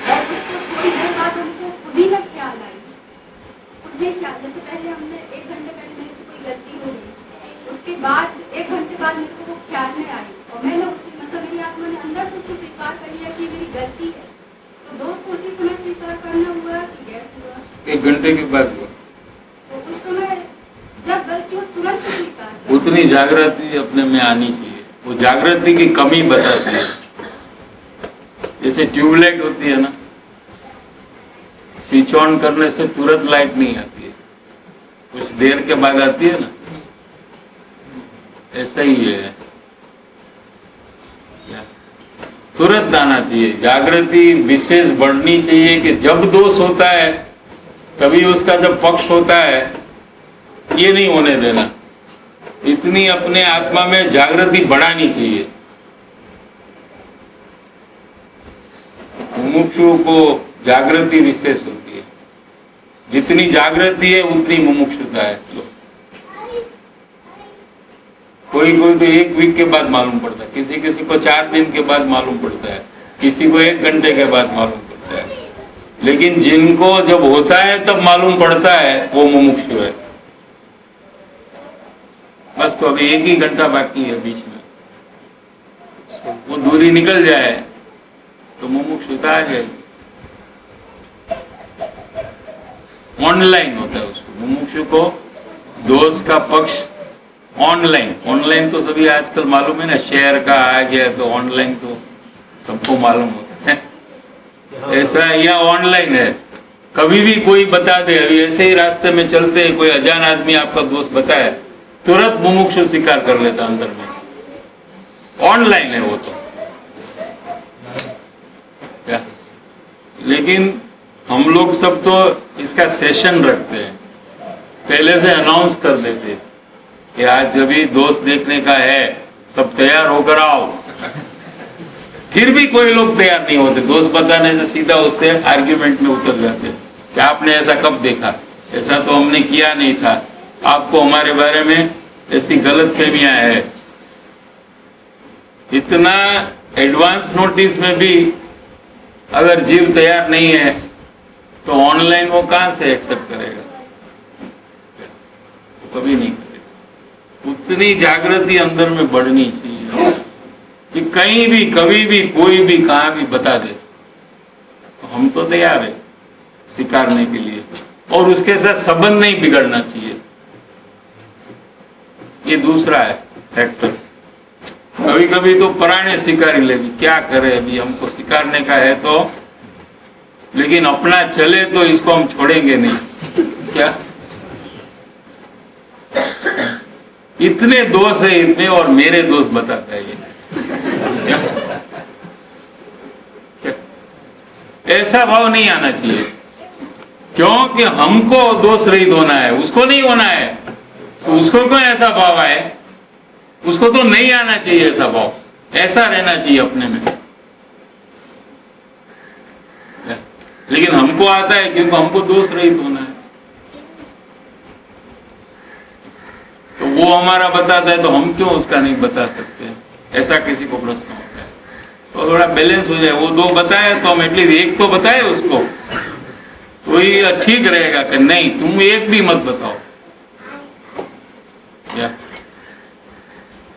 और उसको थोड़ी देर बाद हमको खुद ही में ख्याल आई, खुद में ख्याल, जैसे पहले हमने 1 घंटे पहले मेरे से कोई गलती हो गई, उसके बाद 1 घंटे बाद मेरे को वो ख्याल में आई और मैंने उसी मतलब मेरी आत्मा ने अंदर से उसको स्वीकार कर लिया कि मेरी गलती है, तो दोस्त को उसी समय स्वीकार करना हुआ कि गैर हुआ? 1 घंटे के बाद हुआ। तो उस समय जब गलती हो तुरंत स्वीकार कर। उतनी जागृति अपने में आनी चाहिए, वो जागृति की कमी बताती है। जैसे ट्यूबलाइट होती है ना, स्विच ऑन करने से तुरंत लाइट नहीं आती है, कुछ देर के बाद आती है ना, ऐसा ही है। तुरंत आना चाहिए, जागृति विशेष बढ़नी चाहिए कि जब दोष होता है तभी उसका जब पक्ष होता है ये नहीं होने देना, इतनी अपने आत्मा में जागृति बढ़ानी चाहिए। मुमुक्षु को जागृति विशेष होती है, जितनी जागृति है उतनी मुमुक्षुता है। कोई कोई तो 1 वीक के बाद मालूम पड़ता है, किसी किसी को 4 दिन के बाद मालूम पड़ता है, किसी को 1 घंटे के बाद मालूम पड़ता है, लेकिन जिनको जब होता है तब मालूम पड़ता है वो मुमुक्षु है। बस तो अभी 1 ही घंटा बाकी है बीच में, वो दूरी निकल जाए तो मुमुक्षुता आ जाएगी। ऑनलाइन होता है उसको, मुमुक्षु को दोष का पक्ष ऑनलाइन तो सभी आजकल मालूम है ना, शेयर का आ गया तो ऑनलाइन तो सबको मालूम होता है। ऐसा यह ऑनलाइन है, कभी भी कोई बता दे, अभी ऐसे ही रास्ते में चलते हैं कोई अजान आदमी आपका दोस्त बताए, तुरंत मुमुक्षु स्वीकार कर लेता अंदर में, ऑनलाइन है वो तो क्या। लेकिन हम लोग सब तो इसका सेशन रखते हैं, पहले से अनाउंस कर देते कि आज अभी दोस्त देखने का है, सब तैयार होकर आओ। फिर भी कोई लोग तैयार नहीं होते, दोस्त बताने से सीधा उससे आर्ग्यूमेंट में उतर जाते कि आपने ऐसा कब देखा, ऐसा तो हमने किया नहीं था, आपको हमारे बारे में ऐसी गलतफहमियां है। इतना एडवांस नोटिस में भी अगर जीव तैयार नहीं है तो ऑनलाइन वो कहां से एक्सेप्ट करेगा, वो कभी नहीं करेगा। उतनी जागृति अंदर में बढ़नी चाहिए कि कहीं भी कभी भी कोई भी कहां भी बता दे तो हम तो तैयार है स्वीकारने के लिए। और उसके साथ संबंध नहीं बिगड़ना चाहिए, ये दूसरा है फैक्टर। कभी कभी तो पराने शिकारी लगी, क्या करे अभी, हमको शिकारने का है तो, लेकिन अपना चले तो इसको हम छोड़ेंगे नहीं। क्या इतने दोष है, इतने, और मेरे दोस्त बताता है ये। ऐसा भाव नहीं आना चाहिए, क्योंकि हमको दोष रहित होना है, उसको नहीं होना है। तो उसको क्यों ऐसा भाव आए, उसको तो नहीं आना चाहिए ऐसा भाव, ऐसा रहना चाहिए अपने में। लेकिन हमको आता है क्योंकि हमको दोष रहित होना है। तो वो हमारा बताता है तो हम क्यों उसका नहीं बता सकते, ऐसा किसी को प्रश्न होता है। तो थोड़ा बैलेंस हो जाए, वो दो बताए तो हम एटलीस्ट एक तो बताए उसको, तो ये ठीक रहेगा कि नहीं तुम एक भी मत बताओ क्या,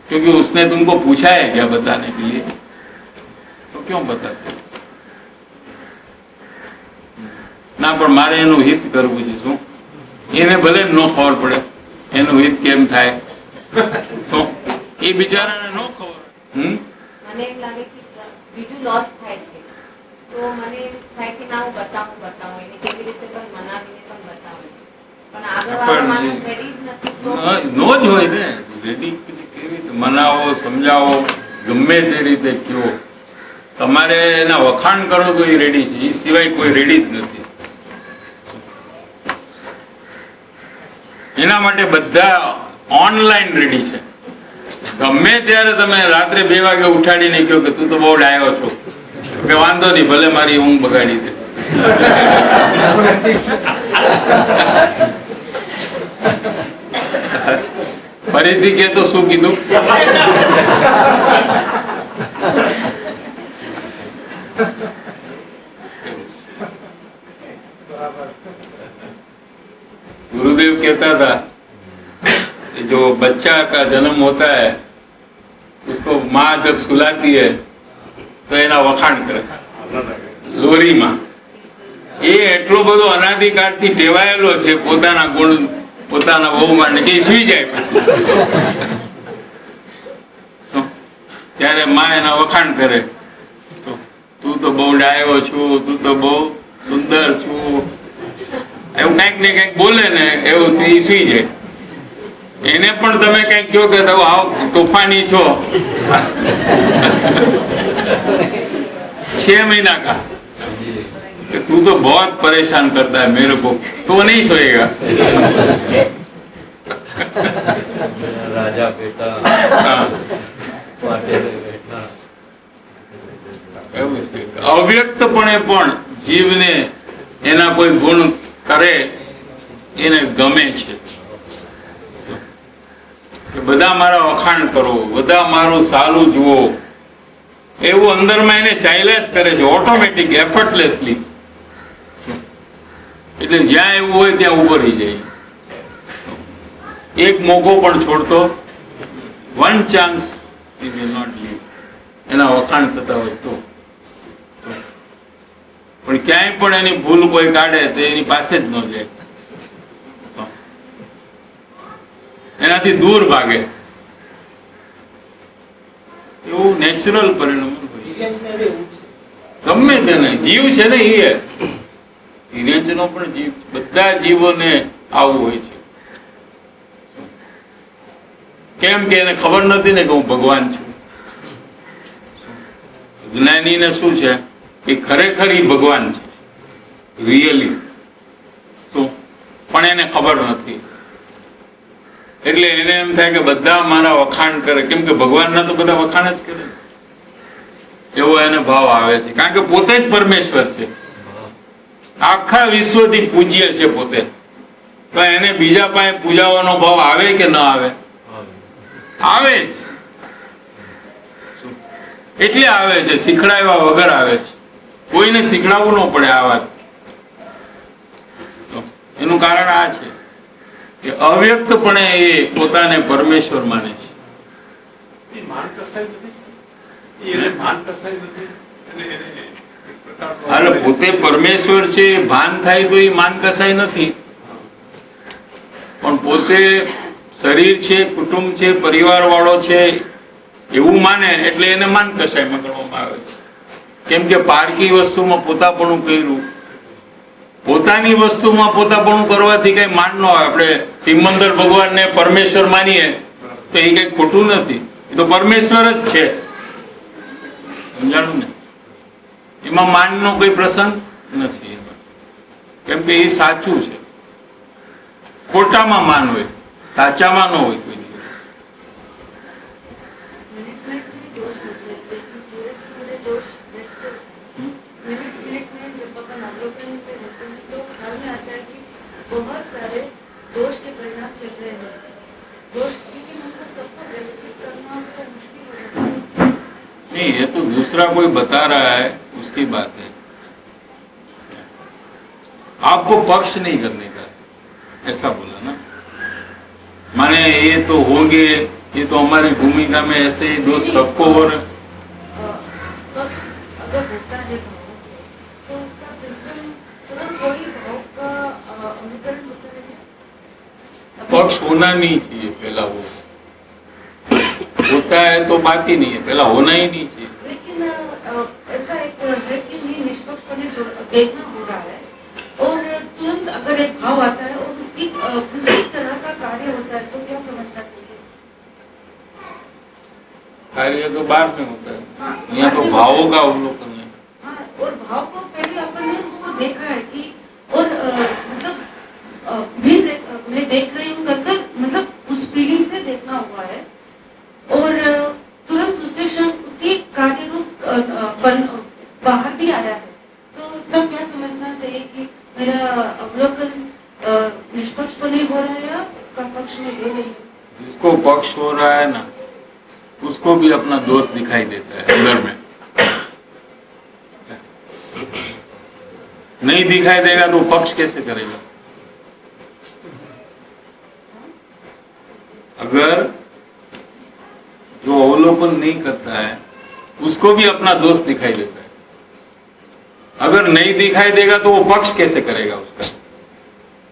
क्योंकि उसने तुमको पूछा है क्या बताने के लिए, तो क्यों बताते ના પણ મારે એનું હિત કરવું છે, શું એને ભલે ન ખબર પડે એનું હિત કેમ થાય, તો એ બિચારાને ન ખબર। મને એમ લાગે કે બીજું લોસ થાય છે, તો મને એમ થાય કે ના હું બતાવું એને કેવી રીતે પણ મનાવીને પણ બતાવું, પણ આગળવાળો માણસ રેડી જ નથી તો નો જ હોય ને, રેડી કેવી રીતે મનાવો, સમજાવો, ગમે તે રીતે કયો, તમારે એના વખાણ કરો તો એ રેડી છે, એ સિવાય કોઈ રેડી જ નથી। એના માટે બધા ઓનલાઈન રેડી છે, ગમે ત્યારે તમે રાત્રે 2 વાગે ઉઠાડીને કહો કે તું તો બહુ ડાયો છો, કે વાંધો નહીં ભલે મારી ઊંઘ બગાડી દે। ફરીથી કે તો શું કીધું? गुरुदेव कहता था जो बच्चा का जन्म होता है उसको माँ जब सुलाती है तो एना वखाण करे लोरी में। ये एटलो बधो अनादिकाळथी टेवायेलो छे पोताना गुण पोताना वहू माने के सुई जाए पछी त्यारे माँ एना वखाण करे, तो तू तो बहु डायो छू, तू तो बहु सुंदर छू, એવું કંઈક ને કંઈક બોલે ને એવું સુઈ જાય। એને પણ તમે કંઈક કહો કે તમે આવો તોફાની છો 6 महीना का, कि तू तो बहुत परेशान करता है मेरे को, तो नहीं सोएगा। राजा बेटा અવ્યક્તપણે પણ જીવને એના કોઈ ગુણ કરે એને ગમે છે કે બધા મારા વખાણ કરો, બધા મારું સારું જુઓ, એવું અંદરમાં એને ચાલ્યા જ કરે છે ઓટોમેટિક, એફર્ટલેસલી। એટલે જ્યાં એવું હોય ત્યાં ઉભો રહી જાય, એક મોકો પણ છોડતો, one chance he will not leave, એના વખાણ થતા હોય તો। પણ ક્યાંય પણ એની ભૂલ કોઈ કાઢે તો એની પાસે જ ન જાય, એનાથી दूर भागे, એવું નેચરલ પરિણામ ગમે તેને જીવ છે ને એ ધીરેજનો પણ જીવ, બધા જીવોને આવું હોય છે। કેમ કે એને ખબર નથી ને કે હું ભગવાન છું। જ્ઞાનીને શું છે કે ખરેખર એ ભગવાન છે રિયલી, શું પણ એને ખબર નથી, એટલે એને એમ થાય કે બધા મારા વખાણ કરે, કેમ કે ભગવાનના તો બધા વખાણ જ કરે, એવો એને ભાવ આવે છે, કારણ કે પોતે જ પરમેશ્વર છે, આખા વિશ્વથી પૂજ્ય છે પોતે, તો એને બીજા પાસે પૂજાવાનો ભાવ આવે કે ન આવે? આવે જ, એટલે આવે છે, શીખડાવ્યા વગર આવે છે, કોઈને શીખડાવવું ન પડે આ વાત। એનું કારણ આ છે કે અવ્યક્તપણે એ પોતાને પરમેશ્વર માને છે। એટલે પોતે પરમેશ્વર છે ભાન થાય તો એ માન કસાય નથી, પણ પોતે શરીર છે, કુટુંબ છે, પરિવારવાળો છે એવું માને એટલે એને માન કશાયમાં ગણવામાં આવે છે. કેમ કે પારકી વસ્તુમાં પોતાપણું કર્યું, પોતાની વસ્તુમાં પોતાપણું કરવાથી કઈ માન ન આવે. આપણે સિમંદર ભગવાનને પરમેશ્વર માનીએ તો એ કઈ ખોટું નથી, એ તો પરમેશ્વર જ છે, સમજાણું ને? એમાં માનનો કોઈ પ્રસંગ નથી, કેમ કે એ સાચું છે. ખોટામાં માન હોય, સાચામાં ન હોય કોઈ દિવસ. बहुत सारे दोष के परिणाम चल रहे हैं. दोष क्योंकि हमको सबको व्यवस्थित करना तो मुश्किल हो जाता है. नहीं, ये तो दूसरा कोई बता रहा है उसकी बात है. आपको पक्ष नहीं करने का ऐसा बोला ना, माने ये तो होंगे, ये तो हमारी भूमिका में ऐसे ही दोष सबको हो रहे. पक्ष अगर होता है भावों से तो उसका सिम्टम तुरंत वही भाव का अमलीकरण होता है. पक्ष होना नहीं चाहिए पहला, वो होता है तो बात ही नहीं है, पहला होना ही नहीं चाहिए. लेकिन ऐसा एक है कि नहीं, निष्पक्षपणे जो देखना हो रहा है और तुरंत अगर एक भाव आता है और उसकी किसी तरह का कार्य होता है तो क्या समझना चाहिए? कार्य तो बाद में होता है, हाँ, यहाँ तो भावों का अवलोकन है. हाँ, और भाव को पहले अपन ने उसको देखा है कि और मतलब मैं देख रही हूँ कर मतलब उस फीलिंग से देखना हुआ है और तुरंत उससे क्षण उसी कार्य रूप बाहर भी आया है, तो तब क्या समझना चाहिए कि मेरा अवलोकन निष्पक्षपणे हो रहा है या उसका पक्ष में ले रही है? जिसको पक्ष हो रहा है ना, उसको भी अपना दोष दिखाई देता है अंदर में. नहीं दिखाई देगा तो पक्ष कैसे करेगा? अगर जो अवलोकन नहीं करता है उसको भी अपना दोष दिखाई देता है. अगर नहीं दिखाई देगा तो वो पक्ष कैसे करेगा? उसका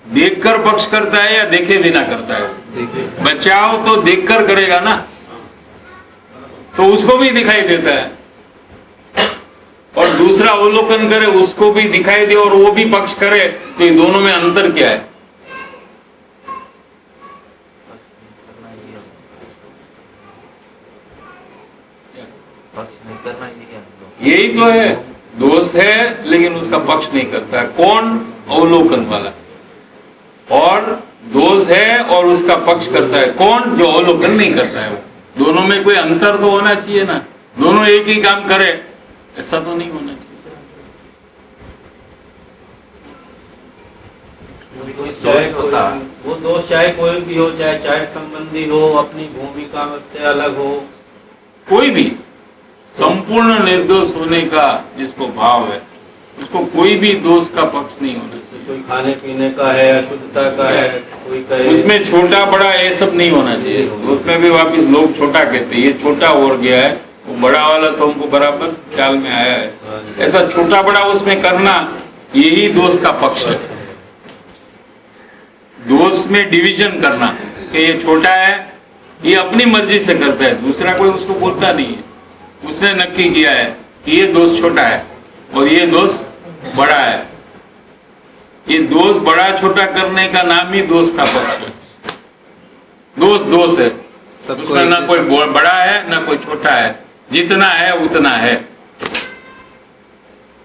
देखकर पक्ष करता है या देखे बिना करता है? बचाव तो देखकर करेगा ना, तो उसको भी दिखाई देता है. और दूसरा अवलोकन करे उसको भी दिखाई दे और वो भी पक्ष करे, तो इन दोनों में अंतर क्या है? यही तो है, दोष है लेकिन उसका पक्ष नहीं करता है. कौन? अवलोकन वाला. और दोष है और उसका पक्ष करता है कौन? जो अवलोकन नहीं करता है. वो दोनों में कोई अंतर तो होना चाहिए ना, दोनों एक ही काम करे ऐसा तो नहीं होना चाहिए. वो दोष चाहे कोई भी हो, चाहे चाइल्ड संबंधी हो, अपनी भूमिका से अलग हो, कोई भी संपूर्ण निर्दोष होने का जिसको भाव है उसको कोई भी दोष का पक्ष नहीं होना चाहिए. कोई खाने पीने का है, अशुद्धता का है, कोई कहे उसमें छोटा बड़ा ये सब नहीं होना चाहिए. उसमें भी वापिस लोग छोटा कहते हैं, ये छोटा हो गया है, वो बड़ा वाला तो हमको बराबर ख्याल में आया है. ऐसा छोटा बड़ा उसमें करना यही दोष का पक्ष है. दोष में डिवीजन करना कि ये छोटा है, ये अपनी मर्जी से करता है, दूसरा कोई उसको बोलता नहीं है. उसने नक्की किया है कि ये दोष छोटा है और ये दोष बड़ा है. ये दोष बड़ा छोटा करने का नाम ही दोष का पक्ष है. दोष है, उसमें ना कोई बड़ा है ना कोई छोटा है, जितना है उतना है.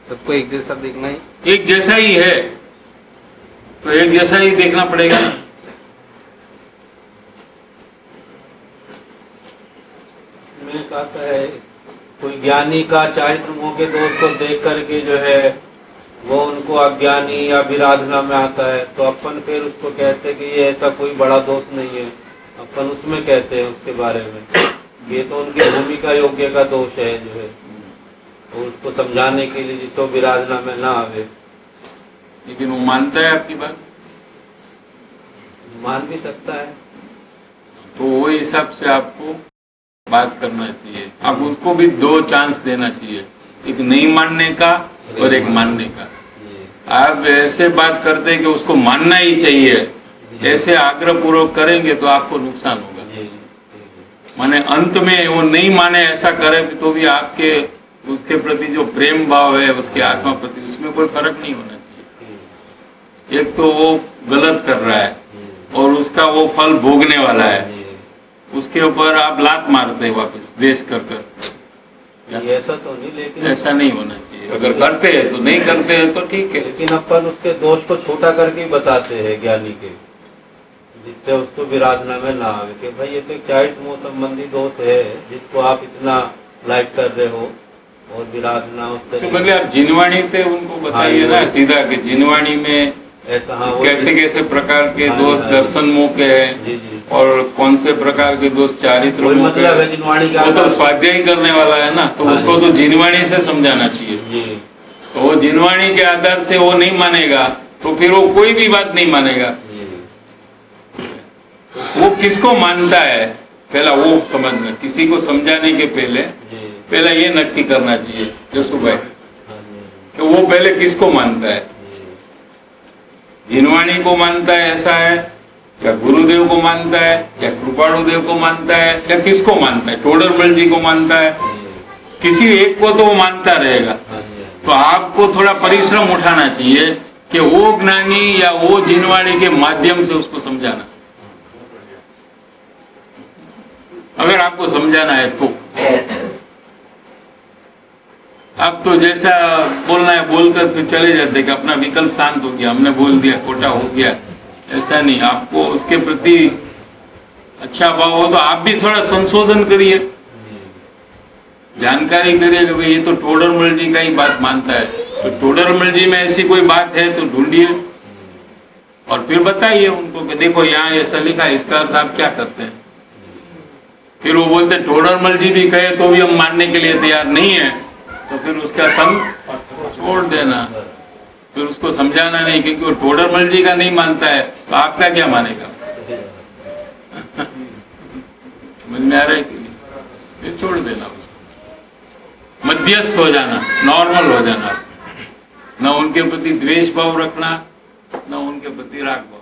सबको एक जैसा देखना ही, एक जैसा ही है तो एक जैसा ही देखना पड़ेगा. में कहता है कोई ज्ञानी का चारित्र मोह के दोष को देख करके जो है वो उनको अज्ञानी या विराधना में आता है, तो अपन फिर उसको कहते हैं कि ये ऐसा कोई बड़ा दोष नहीं है. अपन उसमें कहते हैं उसके बारे में ये तो उनकी भूमिका योग्य का दोष है जो है, और उसको समझाने के लिए जिसको विराधना में ना आवे. लेकिन वो मानता है आपकी बात, मान भी सकता है. तो वो हिसाब से आपको बात करना चाहिए. आप उसको भी दो चांस देना चाहिए, एक नहीं मानने का और एक मानने का. आप ऐसे बात करते हैं कि उसको मानना ही चाहिए ऐसे आग्रह पूर्वक करेंगे तो आपको नुकसान होगा। जी माने अंत में वो नहीं माने ऐसा करे तो भी आपके उसके प्रति जो प्रेम भाव है उसके आत्मा प्रति उसमें कोई फर्क नहीं होना चाहिए। एक तो वो गलत कर रहा है और उसका वो फल भोगने वाला है, उसके ऊपर आप लात मारते हैं वापस द्वेष कर ये ऐसा तो नहीं, लेकिन ऐसा नहीं होना चाहिए। अगर करते हैं तो नहीं करते हैं तो ठीक है। लेकिन अपन उसके दोष को छोटा करके ही बताते हैं ज्ञानी के, जिससे उसको विराधना में ना आवे कि भाई ये तो एक चारित्र मोह संबंधी दोष है जिसको आप इतना लाइट कर रहे हो और विराधना उस तो तरीके मतलब आप जिनवाणी से उनको बताइए ना सीधा कि जिनवाणी में ऐसा। हाँ, कैसे कैसे प्रकार के हाँ, दोष हाँ, दर्शन मुख के है जी जी और कौन से प्रकार के दोष चारित्र कोई मुख मतलब है जिनवाणी का वो तो स्वाध्याय करने वाला है ना, तो हाँ, उसको तो जिनवाणी से समझाना चाहिए। जी तो वो जिनवाणी के आधार से वो नहीं मानेगा तो फिर वो कोई भी बात नहीं मानेगा। जी वो किसको मानता है पहला वो समझना, किसी को समझाने के पहले जी पहला ये नक्की करना चाहिए जसू भाई हाँ जी कि वो पहले किसको मानता है। जिनवाणी को मानता है ऐसा है, या गुरुदेव को मानता है, या कृपाणु देव को मानता है, या किसको मानता है, टोडरमल जी को मानता है, किसी एक को तो वो मानता रहेगा। तो आपको थोड़ा परिश्रम उठाना चाहिए कि वो ज्ञानी या वो जिनवाणी के माध्यम से उसको समझाना, अगर आपको समझाना है तो। अब तो जैसा बोलना है बोलकर फिर चले जाते कि अपना विकल्प शांत हो गया, हमने बोल दिया, खोटा हो गया, ऐसा नहीं। आपको उसके प्रति अच्छा भाव हो तो आप भी थोड़ा संशोधन करिए, जानकारी करिए कि भाई ये तो टोडरमल जी का ही बात मानता है, तो टोडरमल जी में ऐसी कोई बात है तो ढूंढिए और फिर बताइए उनको कि देखो यहाँ ऐसा लिखा है, इसका अर्थ आप क्या करते हैं। फिर वो बोलते टोडरमल जी भी कहे तो भी हम मानने के लिए तैयार नहीं है, तो फिर उसका संग छोड़ देना, फिर उसको समझाना नहीं, क्योंकि वो टोडरमल जी का नहीं मानता है तो आपका क्या मानेगा। समझ में आ रहा है कि नहीं? फिर छोड़ देना उसको, मध्यस्थ हो जाना, नॉर्मल हो जाना, न उनके प्रति द्वेष भाव रखना, न उनके प्रति राग भाव।